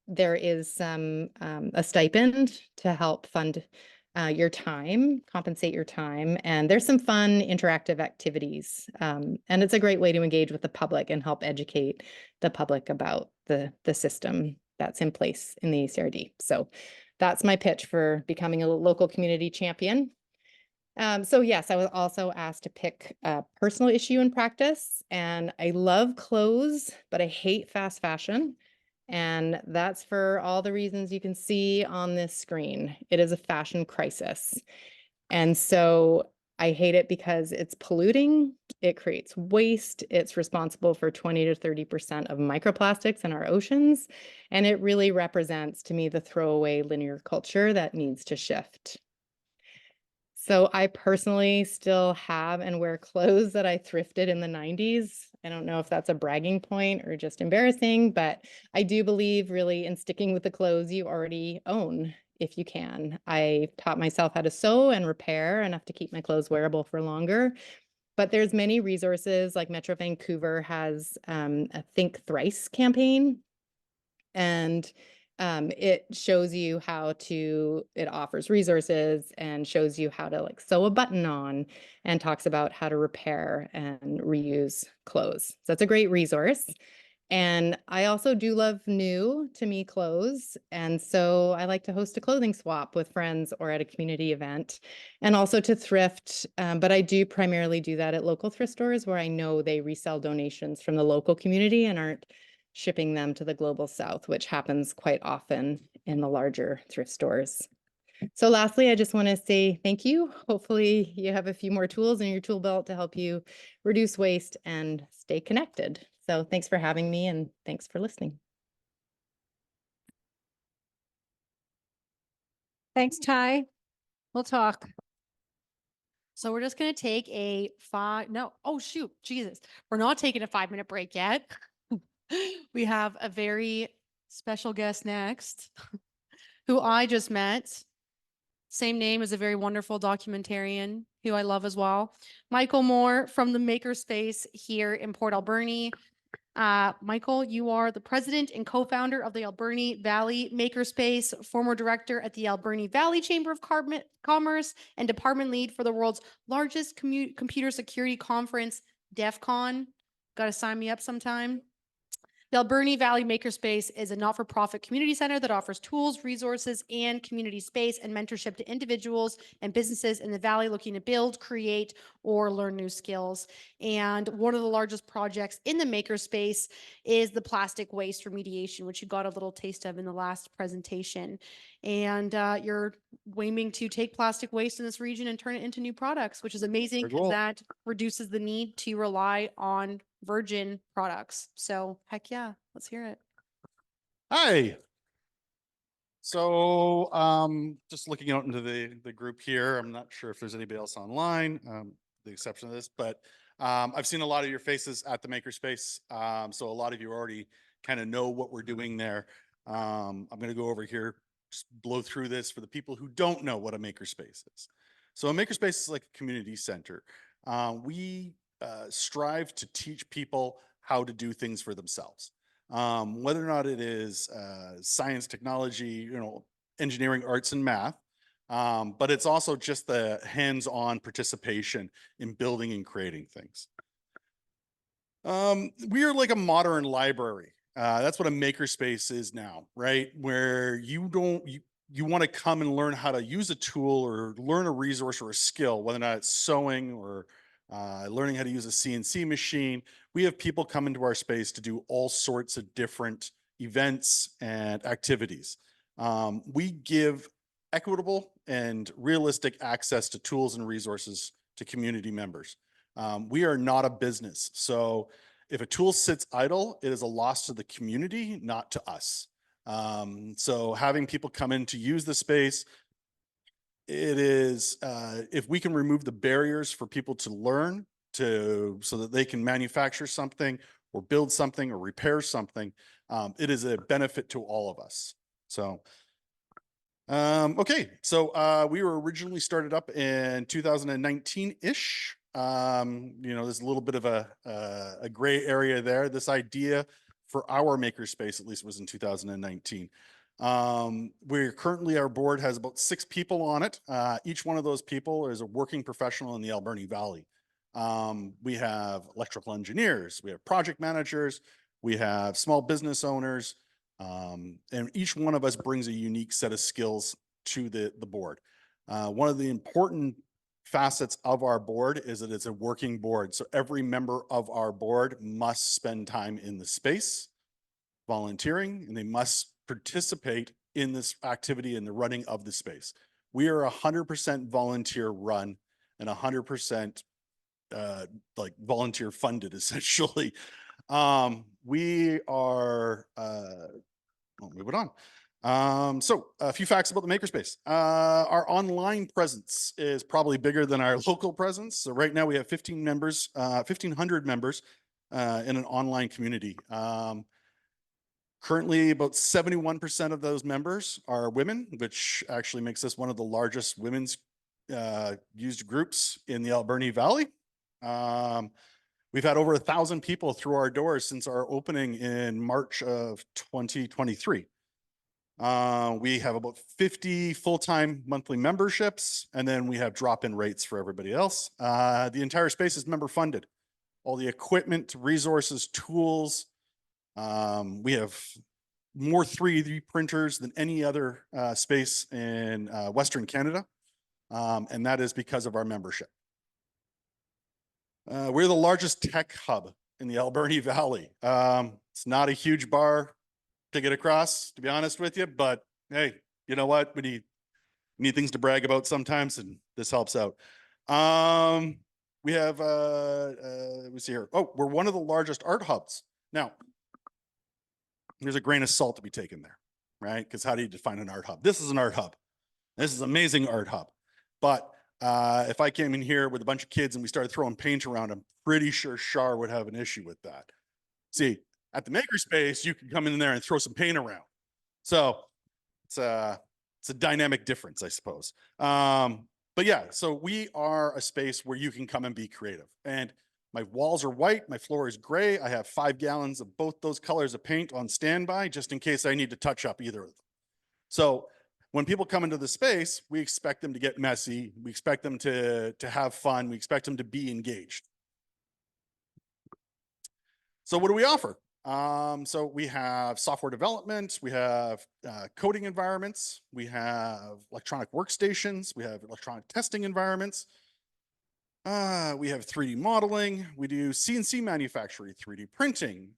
There is a stipend to help fund your time, compensate your time. And there's some fun interactive activities. And it's a great way to engage with the public and help educate the public about the system that's in place in the ACRD. So that's my pitch for becoming a local community champion. So yes, I was also asked to pick a personal issue in practice, and I love clothes, but I hate fast fashion. And that's for all the reasons you can see on this screen. It is a fashion crisis. And so I hate it because it's polluting, it creates waste, it's responsible for 20 to 30% of microplastics in our oceans, and it really represents to me the throwaway linear culture that needs to shift. So I personally still have and wear clothes that I thrifted in the 90s. I don't know if that's a bragging point or just embarrassing, but I do believe really in sticking with the clothes you already own if you can. I taught myself how to sew and repair enough to keep my clothes wearable for longer. But there's many resources, like Metro Vancouver has a Think Thrice campaign, and it shows you how to, it offers resources and shows you how to like sew a button on, and talks about how to repair and reuse clothes. So that's a great resource. And I also do love new to me clothes. And so I like to host a clothing swap with friends or at a community event, and also to thrift. But I do primarily do that at local thrift stores where I know they resell donations from the local community and aren't shipping them to the global south, which happens quite often in the larger thrift stores. So lastly, I just want to say thank you. Hopefully you have a few more tools in your tool belt to help you reduce waste and stay connected. So thanks for having me, and thanks for listening. Thanks, Ty. We'll talk. So we're just going to take a oh shoot, Jesus. We're not taking a 5-minute break yet. We have a very special guest next who I just met. Same name as a very wonderful documentarian who I love as well. Michael Moore from the Makerspace here in Port Alberni. Michael, you are the president and co-founder of the Alberni Valley Makerspace, former director at the Alberni Valley Chamber of Commerce, and department lead for the world's largest computer security conference, DEF CON. Got to sign me up sometime. The Alberni Valley Makerspace is a not-for-profit community center that offers tools, resources, and community space and mentorship to individuals and businesses in the valley looking to build, create, or learn new skills. And one of the largest projects in the makerspace is the plastic waste remediation, which you got a little taste of in the last presentation. And you're aiming to take plastic waste in this region and turn it into new products, which is amazing Very because cool. that reduces the need to rely on virgin products. So heck yeah, let's hear it. Hi. So just looking out into the group here, I'm not sure if there's anybody else online, the exception of this, but I've seen a lot of your faces at the Makerspace. So a lot of you already kind of know what we're doing there. I'm going to go over here, just blow through this for the people who don't know what a Makerspace is. So a Makerspace is like a community center. We strive to teach people how to do things for themselves. Whether or not it is science, technology, engineering, arts, and math, but it's also just the hands-on participation in building and creating things. We are like a modern library. That's what a makerspace is now, right? Where you want to come and learn how to use a tool or learn a resource or a skill, whether or not it's sewing or learning how to use a CNC machine. We have people come into our space to do all sorts of different events and activities. We give equitable and realistic access to tools and resources to community members. We are not a business. So if a tool sits idle, it is a loss to the community, not to us. So having people come in to use the space, it is, if we can remove the barriers for people to learn so that they can manufacture something or build something or repair something, it is a benefit to all of us. So, okay. So, we were originally started up in 2019-ish. There's a little bit of a gray area there. This idea for our makerspace, at least, was in 2019. We're currently, our board has about 6 people on it. Each one of those people is a working professional in the Alberni Valley. We have electrical engineers, we have project managers, we have small business owners, and each one of us brings a unique set of skills to the board. One of the important facets of our board is that it's a working board. So every member of our board must spend time in the space volunteering, and they must participate in this activity in the running of the space. We are 100% volunteer run and 100% like volunteer funded, essentially. We are, I'll move it on. So a few facts about the Makerspace. Our online presence is probably bigger than our local presence. So right now we have 1,500 members in an online community. Currently, about 71% of those members are women, which actually makes us one of the largest women's used groups in the Alberni Valley. We've had over 1,000 people through our doors since our opening in March of 2023. We have about 50 full-time monthly memberships, and then we have drop-in rates for everybody else. The entire space is member funded. All the equipment, resources, tools. We have more 3D printers than any other space in Western Canada. And that is because of our membership. We're the largest tech hub in the Alberni Valley. It's not a huge bar to get across, to be honest with you, but hey, you know what? We need things to brag about sometimes, and this helps out. We have, let me see here. Oh, we're one of the largest art hubs. Now, there's a grain of salt to be taken there, right? Because how do you define an art hub? This is an art hub. This is an amazing art hub. But if I came in here with a bunch of kids and we started throwing paint around, I'm pretty sure Shar would have an issue with that. See, at the makerspace, you can come in there and throw some paint around. So it's a dynamic difference, I suppose. But yeah, so we are a space where you can come and be creative. And my walls are white, my floor is gray. I have 5 gallons of both those colors of paint on standby, just in case I need to touch up either of them. So when people come into the space, we expect them to get messy. We expect them to have fun. We expect them to be engaged. So what do we offer? So we have software development, we have coding environments, we have electronic workstations, we have electronic testing environments. We have 3D modeling, we do CNC manufacturing, 3D printing.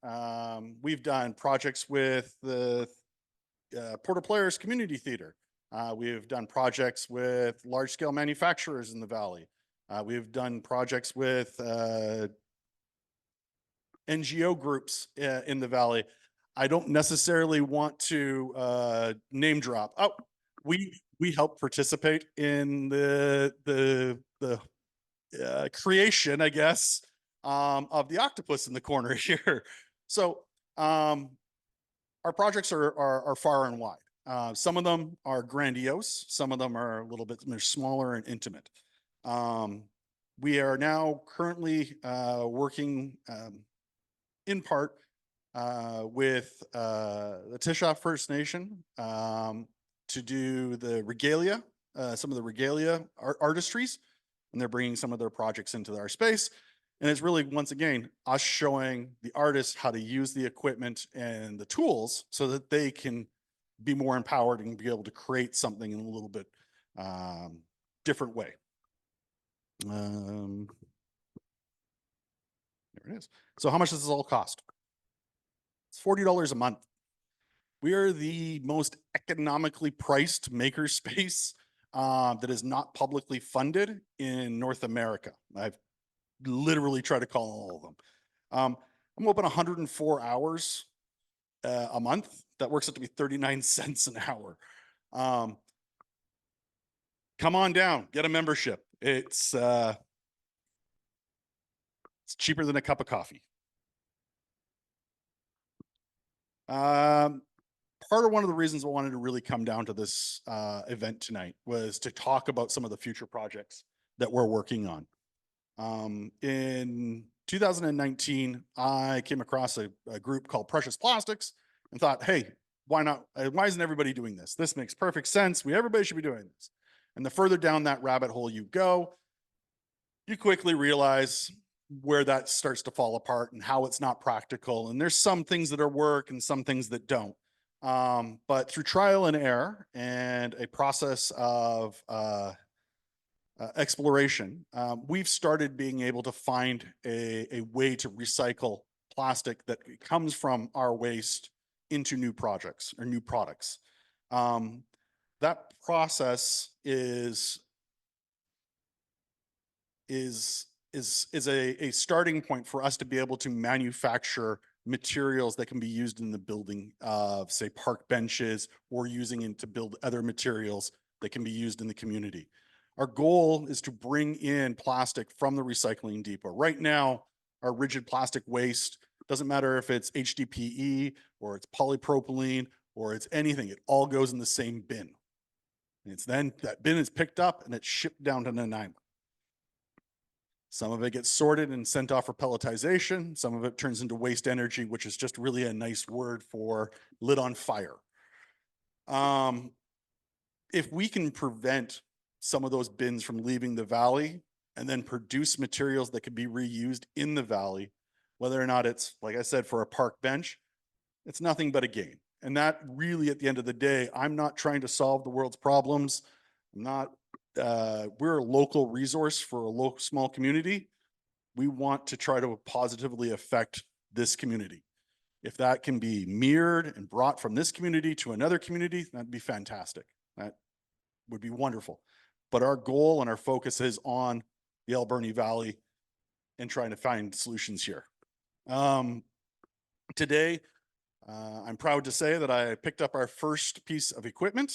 We've done projects with the Port Alberni Community Theater. We've done projects with large scale manufacturers in the Valley. We've done projects with NGO groups in the Valley. I don't necessarily want to name drop. Oh, we help participate in the creation, I guess, of the octopus in the corner here. So our projects are far and wide. Some of them are grandiose. Some of them are a little bit smaller and intimate. We are now currently working in part with the Tisha First Nation to do the regalia, some of the regalia artistries, and they're bringing some of their projects into our space. And it's really, once again, us showing the artists how to use the equipment and the tools so that they can be more empowered and be able to create something in a little bit different way. There it is. So how much does this all cost? It's $40 a month. We are the most economically priced makerspace that is not publicly funded in North America. I've literally tried to call all of them. I'm open 104 hours a month. That works out to be 39 cents an hour. Come on down, get a membership. It's cheaper than a cup of coffee. Part of one of the reasons I wanted to really come down to this event tonight was to talk about some of the future projects that we're working on. In 2019, I came across a group called Precious Plastics and thought, hey, why not? Why isn't everybody doing this? This makes perfect sense. Everybody should be doing this. And the further down that rabbit hole you go, you quickly realize where that starts to fall apart and how it's not practical. And there's some things that are work and some things that don't. But through trial and error and a process of exploration, we've started being able to find a way to recycle plastic that comes from our waste into new projects or new products. That process is a starting point for us to be able to manufacture materials that can be used in the building of, say, park benches, or using it to build other materials that can be used in the community. Our goal is to bring in plastic from the recycling depot. Right now, our rigid plastic waste, doesn't matter if it's HDPE or it's polypropylene or it's anything, it all goes in the same bin. And it's then that bin is picked up and it's shipped down to Nanaimo. Some of it gets sorted and sent off for pelletization. Some of it turns into waste energy, which is just really a nice word for lit on fire. If we can prevent some of those bins from leaving the valley and then produce materials that can be reused in the valley, whether or not it's, like I said, for a park bench, it's nothing but a gain. And that really, at the end of the day, I'm not trying to solve the world's problems. I'm not, we're a local resource for a local small community. We want to try to positively affect this community. If that can be mirrored and brought from this community to another community, that'd be fantastic. That would be wonderful. But our goal and our focus is on the Alberni Valley and trying to find solutions here. Today, I'm proud to say that I picked up our first piece of equipment.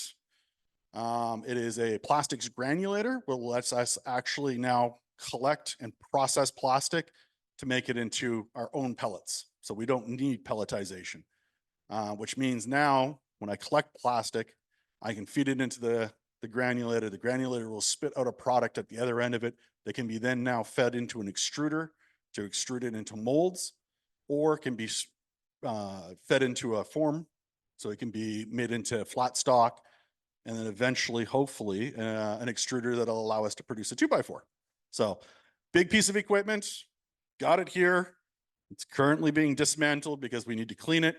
It is a plastics granulator, which lets us actually now collect and process plastic to make it into our own pellets. So we don't need pelletization, which means now when I collect plastic, I can feed it into the granulator. The granulator will spit out a product at the other end of it that can be then now fed into an extruder to extrude it into molds, or can be fed into a form. So it can be made into flat stock, and then eventually, hopefully, an extruder that'll allow us to produce a 2x4. So big piece of equipment, got it here. It's currently being dismantled because we need to clean it,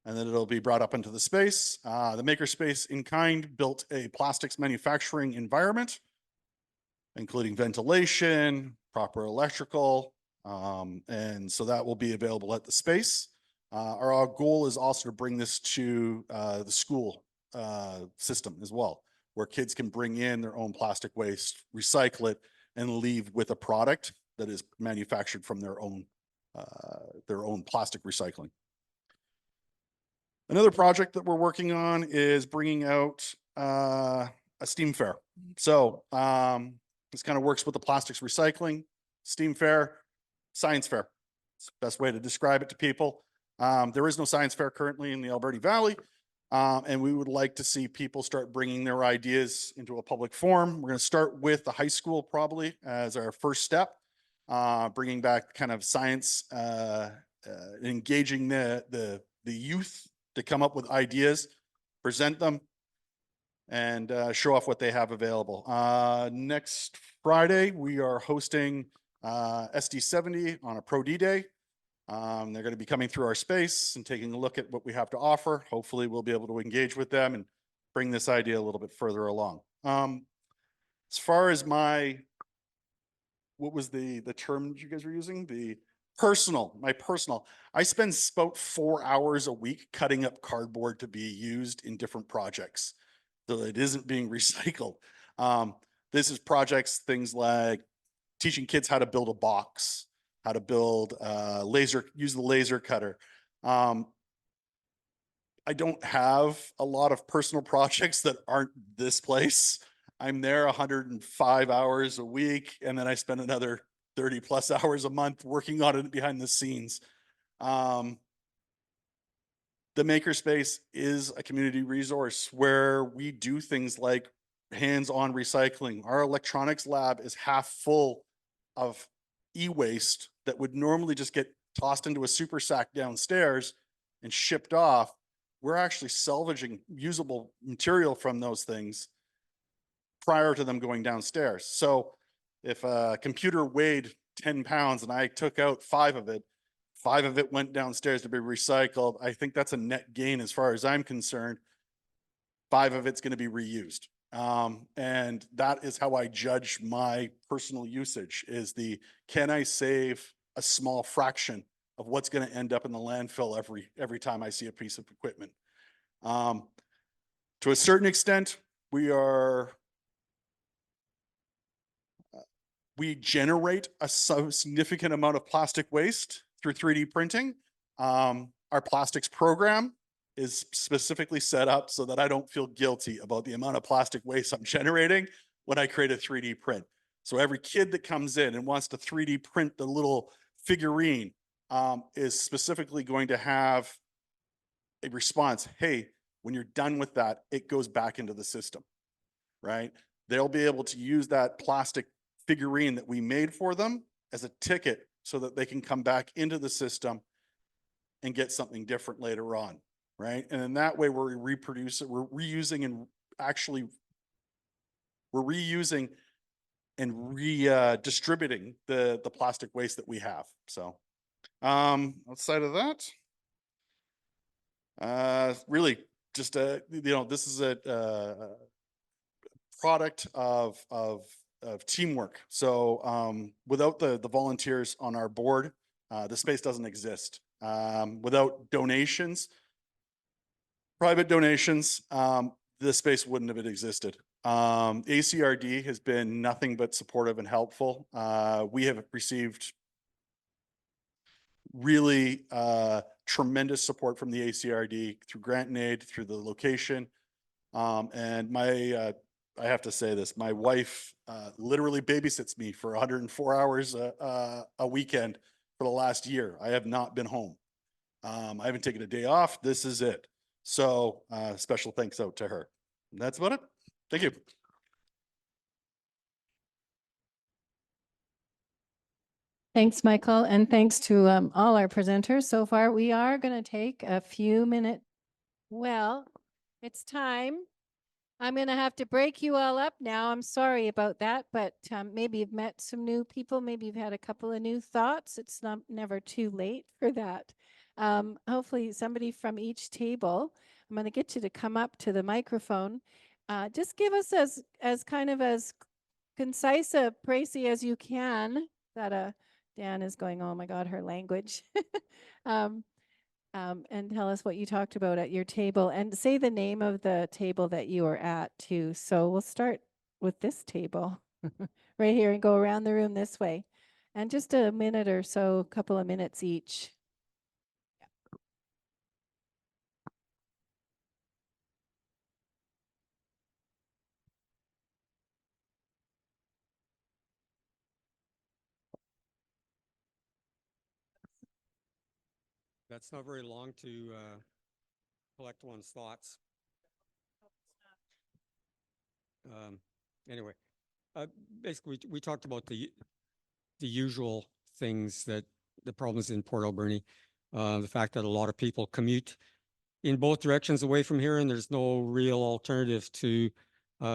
and then it'll be brought up into the space. The makerspace in kind built a plastics manufacturing environment, including ventilation, proper electrical, and so that will be available at the space. Our goal is also to bring this to the school system as well, where kids can bring in their own plastic waste, recycle it, and leave with a product that is manufactured from their own plastic recycling. Another project that we're working on is bringing out a STEAM fair. So this kind of works with the plastics recycling. STEAM fair, science fair. It's the best way to describe it to people. There is no science fair currently in the Alberni Valley, and we would like to see people start bringing their ideas into a public forum. We're going to start with the high school probably as our first step, bringing back kind of science, engaging the youth to come up with ideas, present them, and show off what they have available. Next Friday, we are hosting SD70 on a Pro D Day. They're going to be coming through our space and taking a look at what we have to offer. Hopefully we'll be able to engage with them and bring this idea a little bit further along. As far as what was the term you guys were using? My personal. I spend about 4 hours a week cutting up cardboard to be used in different projects. So it isn't being recycled. This is projects, things like teaching kids how to build a box, how to build use the laser cutter. I don't have a lot of personal projects that aren't this place. I'm there 105 hours a week, and then I spend another 30 plus hours a month working on it behind the scenes. The makerspace is a community resource where we do things like hands-on recycling. Our electronics lab is half full of e-waste that would normally just get tossed into a super sack downstairs and shipped off. We're actually salvaging usable material from those things prior to them going downstairs. So if a computer weighed 10 pounds and I took out 5 of it went downstairs to be recycled. I think that's a net gain as far as I'm concerned. 5 of it's going to be reused. And that is how I judge my personal usage is can I save a small fraction of what's going to end up in the landfill every time I see a piece of equipment. To a certain extent, we generate a significant amount of plastic waste through 3D printing. Our plastics program is specifically set up so that I don't feel guilty about the amount of plastic waste I'm generating when I create a 3D print. So every kid that comes in and wants to 3D print the little figurine is specifically going to have a response. Hey, when you're done with that, it goes back into the system, right? They'll be able to use that plastic figurine that we made for them as a ticket so that they can come back into the system and get something different later on, right? And in that way, we're reproducing, we're reusing and actually we're reusing and distributing the plastic waste that we have. So outside of that, really just this is a product of teamwork. So without the volunteers on our board, the space doesn't exist. Without donations, private donations, this space wouldn't have existed. ACRD has been nothing but supportive and helpful. We have received really tremendous support from the ACRD through grant and aid, through the location. And I have to say this, my wife literally babysits me for 104 hours a weekend for the last year. I have not been home. I haven't taken a day off. This is it. So special thanks out to her. And that's about it. Thank you. Thanks, Michael, and thanks to all our presenters so far. We are going to take a few minutes. Well, it's time. I'm going to have to break you all up now. I'm sorry about that, but maybe you've met some new people. Maybe you've had a couple of new thoughts. It's never too late for that. Hopefully somebody from each table, I'm going to get you to come up to the microphone. Just give us as kind of as concise a précis as you can. That Dan is going, oh my God, her language. And tell us what you talked about at your table and say the name of the table that you were at too. So we'll start with this table right here and go around the room this way. And just a minute or so, a couple of minutes each. That's not very long to collect one's thoughts. Anyway, basically, we talked about the usual things that the problems in Port Alberni, the fact that a lot of people commute in both directions away from here, and there's no real alternative to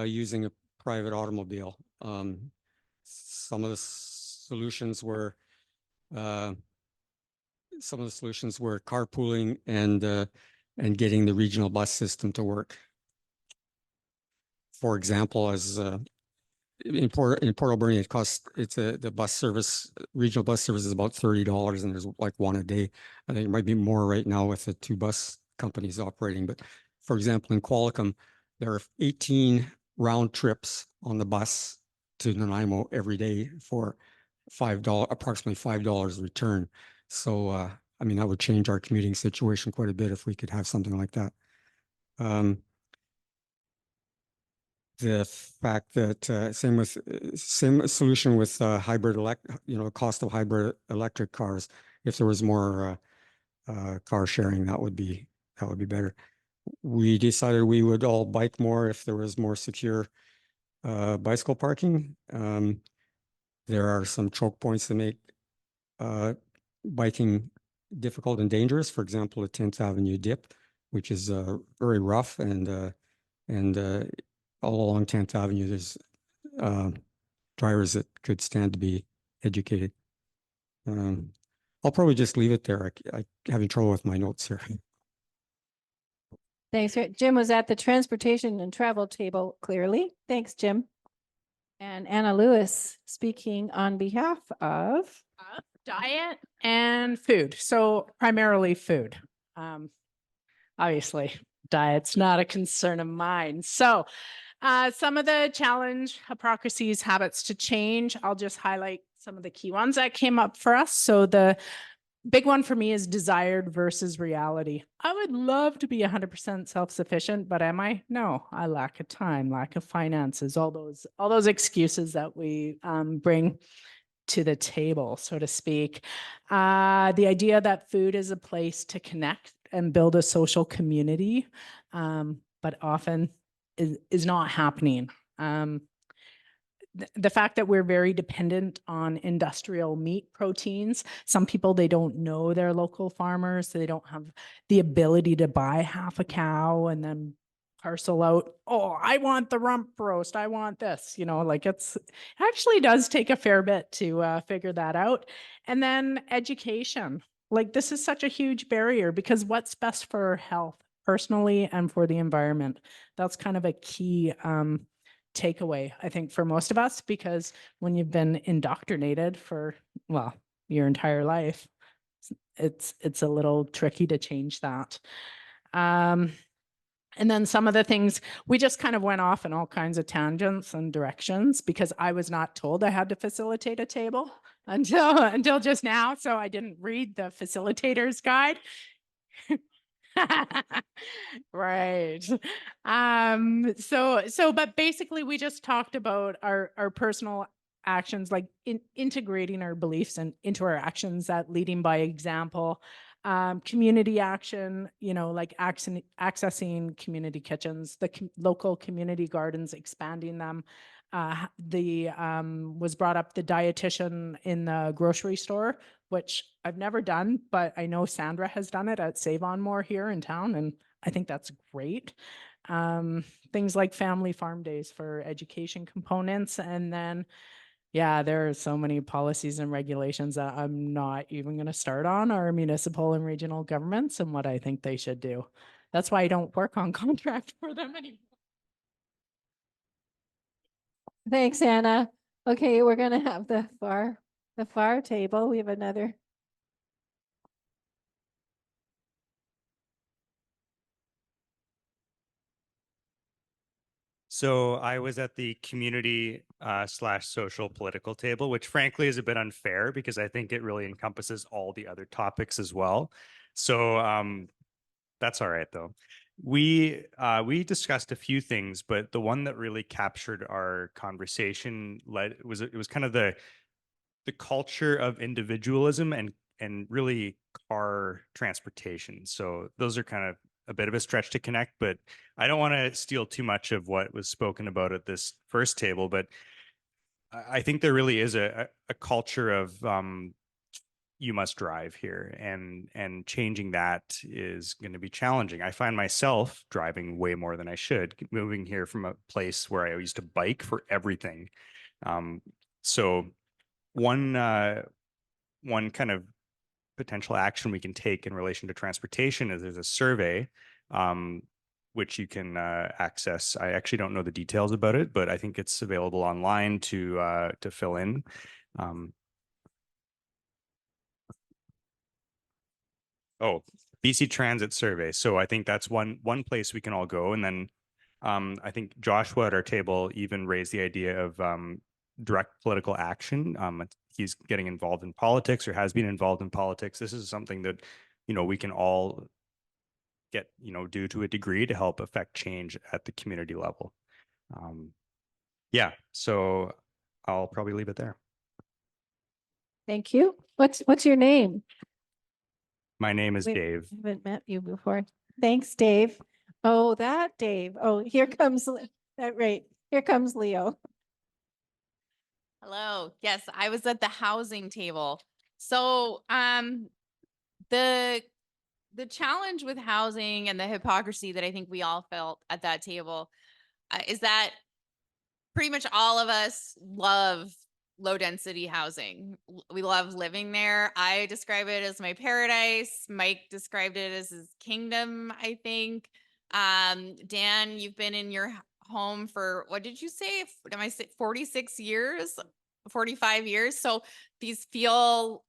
using a private automobile. Some of the solutions were carpooling and getting the regional bus system to work. For example, as in Port Alberni, the bus service, regional bus service is about $30, and there's like one a day. I think it might be more right now with the 2 bus companies operating. But for example, in Qualicum, there are 18 round trips on the bus to Nanaimo every day for approximately $5 return. So, I mean, that would change our commuting situation quite a bit if we could have something like that. The fact that same solution with cost of hybrid electric cars. If there was more car sharing, that would be better. We decided we would all bike more if there was more secure bicycle parking. There are some choke points that make biking difficult and dangerous. For example, the 10th Avenue dip, which is very rough, and all along 10th Avenue, there's drivers that could stand to be educated. I'll probably just leave it there. I'm having trouble with my notes here. Thanks. Jim was at the transportation and travel table, clearly. Thanks, Jim. And Anna Lewis speaking on behalf of diet and food. So primarily food. Obviously, diet's not a concern of mine. So some of the challenge, hypocrisies, habits to change. I'll just highlight some of the key ones that came up for us. So the big one for me is desired versus reality. I would love to be 100% self-sufficient, but am I? No, I lack of time, lack of finances, all those excuses that we bring to the table, so to speak. The idea that food is a place to connect and build a social community, but often is not happening. the fact that we're very dependent on industrial meat proteins. Some people, they don't know their local farmers, so they don't have the ability to buy half a cow and then parcel out, oh, I want the rump roast, I want this, like it actually does take a fair bit to figure that out. And then education, like this is such a huge barrier because what's best for health personally and for the environment? That's kind of a key takeaway, I think, for most of us, because when you've been indoctrinated for, well, your entire life, it's a little tricky to change that. And then some of the things, we just kind of went off in all kinds of tangents and directions because I was not told I had to facilitate a table until just now. So I didn't read the facilitator's guide. Right. But basically we just talked about our personal actions, like integrating our beliefs and into our actions, that leading by example, community action, like accessing community kitchens, the local community gardens, expanding them. Was brought up the dietitian in the grocery store, which I've never done, but I know Sandra has done it at Save On More here in town, and I think that's great. Things like family farm days for education components. And then, yeah, there are so many policies and regulations that I'm not even going to start on our municipal and regional governments and what I think they should do. That's why I don't work on contract for them anymore. Thanks, Anna. Okay, we're gonna have the far table. We have another. So I was at the community / social political table, which frankly is a bit unfair because I think it really encompasses all the other topics as well. So that's all right though. We discussed a few things, but the one that really captured our conversation it was kind of the culture of individualism and really car transportation. So those are kind of a bit of a stretch to connect, but I don't want to steal too much of what was spoken about at this first table, but I think there really is a culture of you must drive here, and changing that is going to be challenging. I find myself driving way more than I should, moving here from a place where I used to bike for everything. So one kind of potential action we can take in relation to transportation is there's a survey which you can access. I actually don't know the details about it, but I think it's available online to fill in. Oh, BC Transit survey. So I think that's one place we can all go. And then I think Joshua at our table even raised the idea of direct political action. He's getting involved in politics or has been involved in politics. This is something that, we can all get, do to a degree to help affect change at the community level. Yeah, so I'll probably leave it there. Thank you. What's your name? My name is We Dave. haven't met you before. Thanks, Dave. Oh, that Dave. Oh, here comes right. Here comes Leo. Hello. Yes, I was at the housing table. So, the challenge with housing and the hypocrisy that I think we all felt at that table is that pretty much all of us love low density housing. We love living there. I describe it as my paradise. Mike described it as his kingdom, I think. Dan, you've been in your home for, what did you say? Am I 46 years? 45 years. So these feel,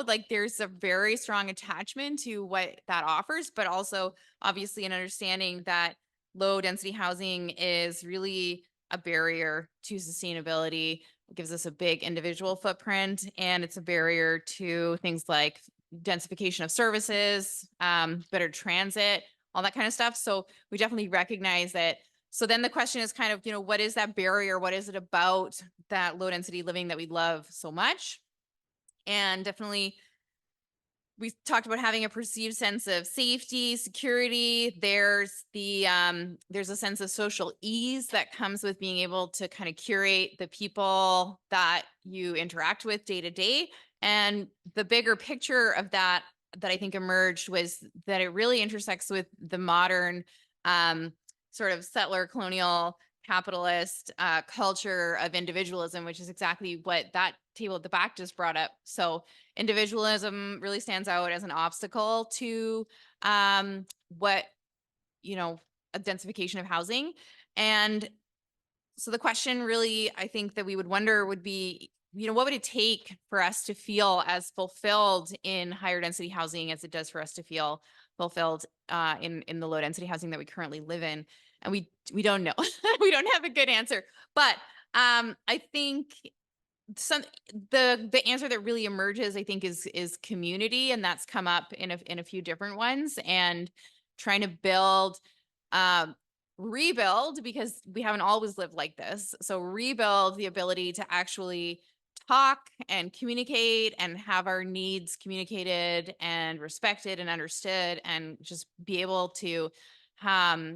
like there's a very strong attachment to what that offers, but also obviously an understanding that low density housing is really a barrier to sustainability. It gives us a big individual footprint, and it's a barrier to things like densification of services, better transit, all that kind of stuff. So we definitely recognize that. So then the question is kind of, what is that barrier? What is it about that low density living that we love so much? And definitely we talked about having a perceived sense of safety, security. There's a sense of social ease that comes with being able to kind of curate the people that you interact with day to day. And the bigger picture of that I think emerged was that it really intersects with the modern sort of settler colonial capitalist culture of individualism, which is exactly what that table at the back just brought up. So individualism really stands out as an obstacle to what, a densification of housing. And so the question really, I think that we would wonder would be, what would it take for us to feel as fulfilled in higher density housing as it does for us to feel fulfilled in the low density housing that we currently live in? And we don't know. We don't have a good answer. But I think the answer that really emerges, I think, is community, and that's come up in a few different ones, and trying to rebuild, because we haven't always lived like this. So rebuild the ability to actually talk and communicate and have our needs communicated and respected and understood, and just be able to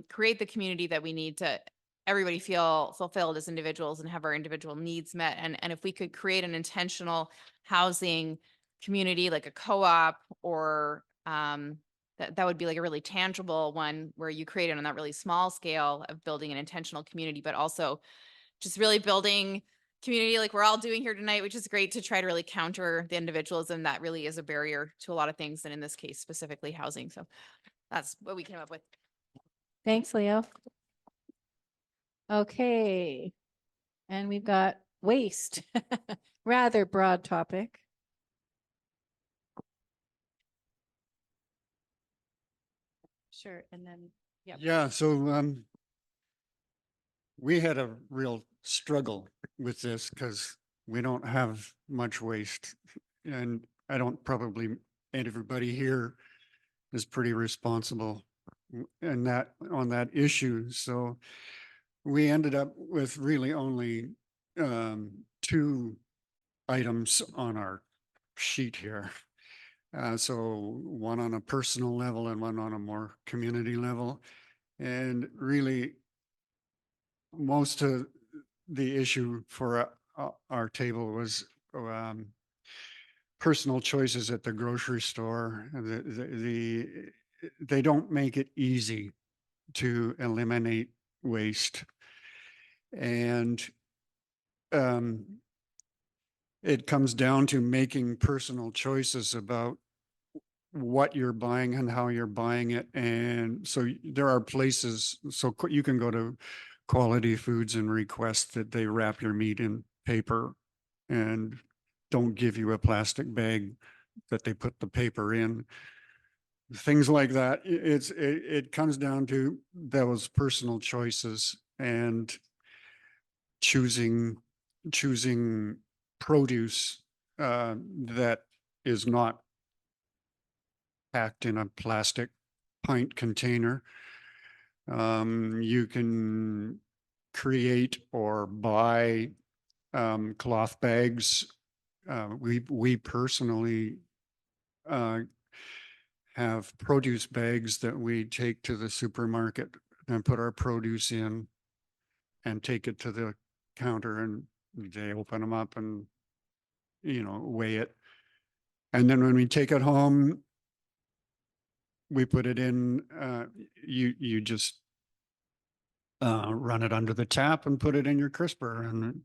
create the community that we need to everybody feel fulfilled as individuals and have our individual needs met. And if we could create an intentional housing community, like a co-op, or that would be like a really tangible one where you create it on that really small scale of building an intentional community, but also just really building community like we're all doing here tonight, which is great, to try to really counter the individualism that really is a barrier to a lot of things, and in this case, specifically housing. So that's what we came up with. Thanks, Leo. Okay. And we've got waste, rather broad topic. Sure. And then, yeah. Yeah, so we had a real struggle with this because we don't have much waste. And I don't probably, and everybody here is pretty responsible and that on that issue. So we ended up with really only two items on our sheet here. So one on a personal level and one on a more community level. And really, most of the issue for our table was personal choices at the grocery store. They don't make it easy to eliminate waste. And it comes down to making personal choices about what you're buying and how you're buying it. And so there are places, so you can go to Quality Foods and request that they wrap your meat in paper and don't give you a plastic bag that they put the paper in. Things like that. It comes down to those personal choices and choosing produce that is not packed in a plastic pint container. You can create or buy cloth bags. We personally have produce bags that we take to the supermarket and put our produce in and take it to the counter, and they open them up and, weigh it. And then when we take it home, we put it in, you just run it under the tap and put it in your crisper. And,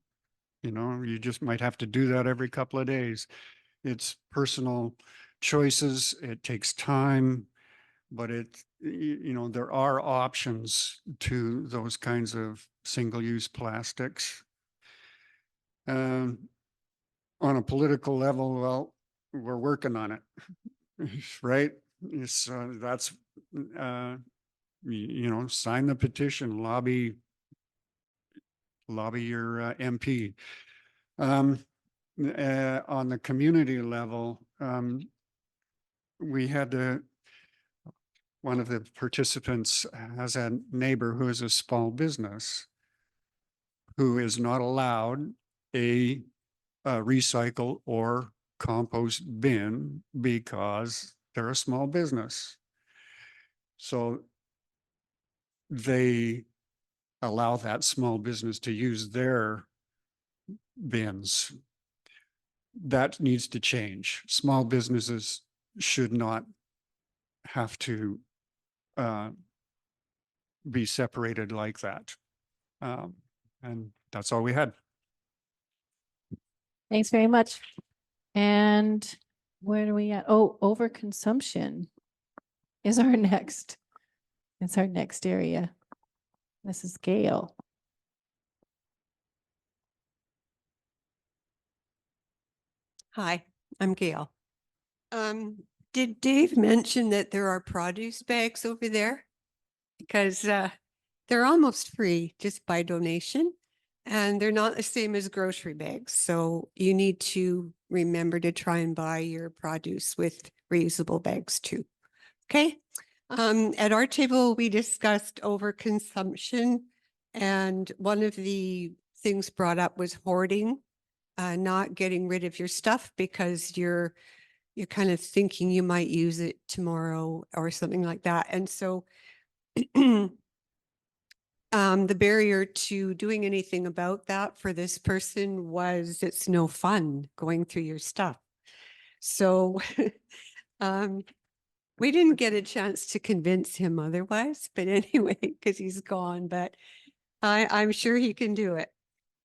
you just might have to do that every couple of days. It's personal choices. It takes time, but there are options to those kinds of single-use plastics. On a political level, well, we're working on it, right? That's, sign the petition, lobby your MP. On the community level, we had one of the participants has a neighbor who is a small business who is not allowed a recycle or compost bin because they're a small business. So they allow that small business to use their bins. That needs to change. Small businesses should not have to be separated like that. And that's all we had. Thanks very much. And where are we at? Oh, overconsumption is our next. It's our next area. This is Gail. Hi, I'm Gail. Did Dave mention that there are produce bags over there? Because they're almost free just by donation, and they're not the same as grocery bags. So you need to remember to try and buy your produce with reusable bags too. Okay. At our table, we discussed overconsumption, and one of the things brought up was hoarding, not getting rid of your stuff because you're kind of thinking you might use it tomorrow or something like that. And so the barrier to doing anything about that for this person was it's no fun going through your stuff. So we didn't get a chance to convince him otherwise, but anyway, because he's gone, but I'm sure he can do it.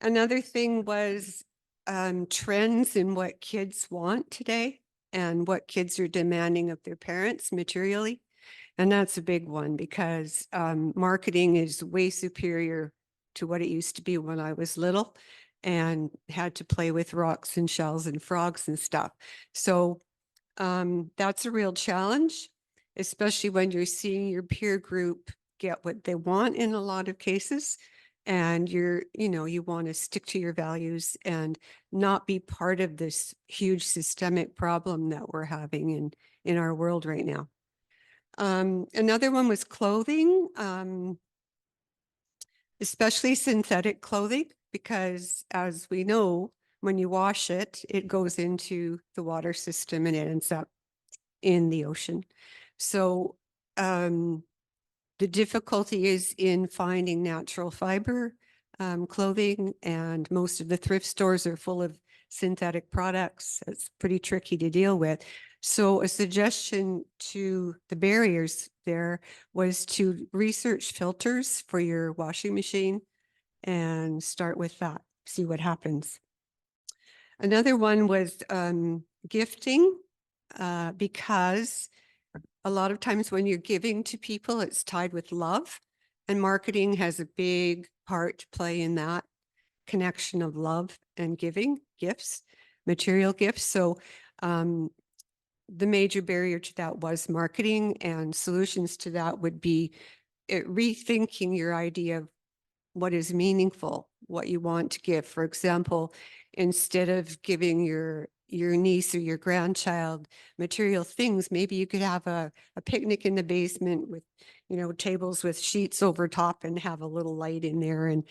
Another thing was trends in what kids want today and what kids are demanding of their parents materially. And that's a big one because marketing is way superior to what it used to be when I was little and had to play with rocks and shells and frogs and stuff. So that's a real challenge, especially when you're seeing your peer group get what they want in a lot of cases. And you want to stick to your values and not be part of this huge systemic problem that we're having in our world right now. Another one was clothing, especially synthetic clothing, because as we know, when you wash it, it goes into the water system and it ends up in the ocean. So the difficulty is in finding natural fiber clothing, and most of the thrift stores are full of synthetic products. It's pretty tricky to deal with. So a suggestion to the barriers there was to research filters for your washing machine and start with that, see what happens. Another one was gifting, because a lot of times when you're giving to people, it's tied with love, and marketing has a big part to play in that connection of love and giving gifts, material gifts. So the major barrier to that was marketing, and solutions to that would be rethinking your idea of what is meaningful, what you want to give. For example, instead of giving your niece or your grandchild material things, maybe you could have a picnic in the basement with, tables with sheets over top and have a little light in there and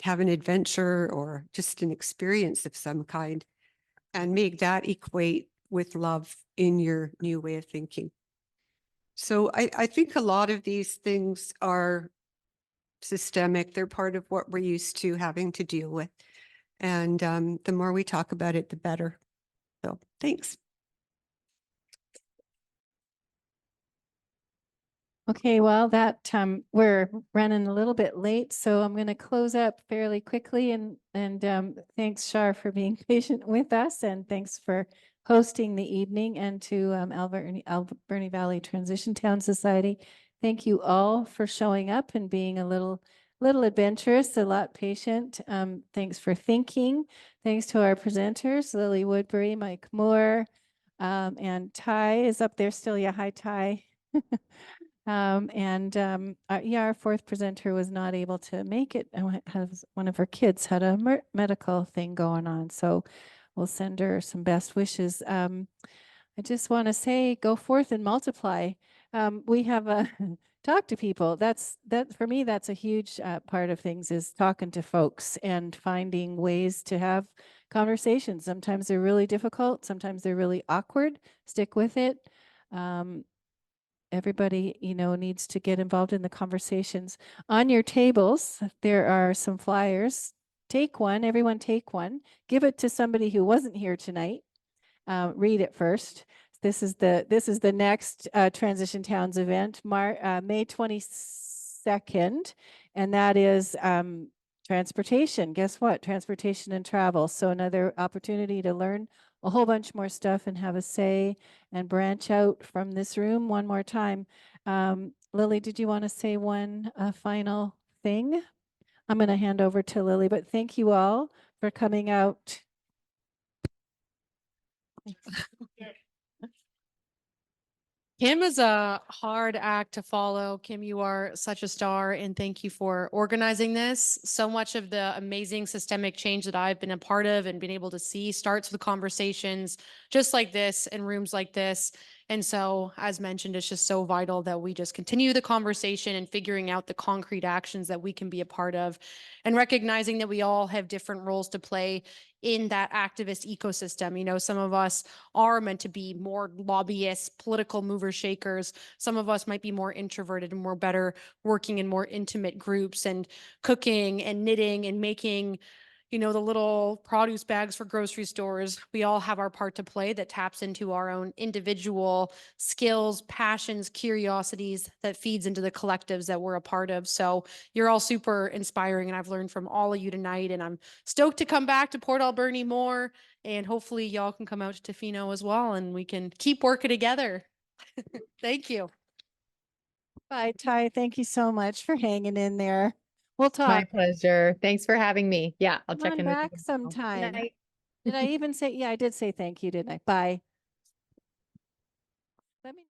have an adventure or just an experience of some kind, and make that equate with love in your new way of thinking. So I think a lot of these things are systemic. They're part of what we're used to having to deal with. And the more we talk about it, the better. So thanks. Okay, well, we're running a little bit late, so I'm going to close up fairly quickly. And thanks, Shar, for being patient with us, and thanks for hosting the evening, and to Alberni Valley Transition Town Society. Thank you all for showing up and being a little adventurous, a lot patient. Thanks for thinking. Thanks to our presenters, Lily Woodbury, Mike Moore, and Ty is up there still. Yeah, hi, Ty. Our fourth presenter was not able to make it. Has one of her kids had a medical thing going on, so we'll send her some best wishes. I just want to say, go forth and multiply. We have a talk to people. That for me, that's a huge part of things, is talking to folks and finding ways to have conversations. Sometimes they're really difficult. Sometimes they're really awkward. Stick with it. Everybody, needs to get involved in the conversations. On your tables, there are some flyers. Take one, everyone take one. Give it to somebody who wasn't here tonight. Read it first. This is the next Transition Towns event, May 22nd, and that is transportation. Guess what? Transportation and travel. So another opportunity to learn a whole bunch more stuff and have a say and branch out from this room one more time. Lily, did you want to say one final thing? I'm going to hand over to Lily, but thank you all for coming out. Kim is a hard act to follow. Kim, you are such a star, and thank you for organizing this. So much of the amazing systemic change that I've been a part of and been able to see starts with conversations just like this in rooms like this. And so, as mentioned, it's just so vital that we just continue the conversation and figuring out the concrete actions that we can be a part of, and recognizing that we all have different roles to play in that activist ecosystem. Some of us are meant to be more lobbyists, political mover shakers. Some of us might be more introverted and more better working in more intimate groups and cooking and knitting and making, the little produce bags for grocery stores. We all have our part to play that taps into our own individual skills, passions, curiosities that feeds into the collectives that we're a part of. So you're all super inspiring, and I've learned from all of you tonight, and I'm stoked to come back to Port Alberni more, and hopefully y'all can come out to Tofino as well, and we can keep working together. Thank you. Bye, Ty. Thank you so much for hanging in there. We'll My talk. pleasure. Thanks for having me. Yeah, I'll Come check on in with back you. Good sometime. night. Did I even say, yeah, I did say thank you, didn't I? Bye. Let me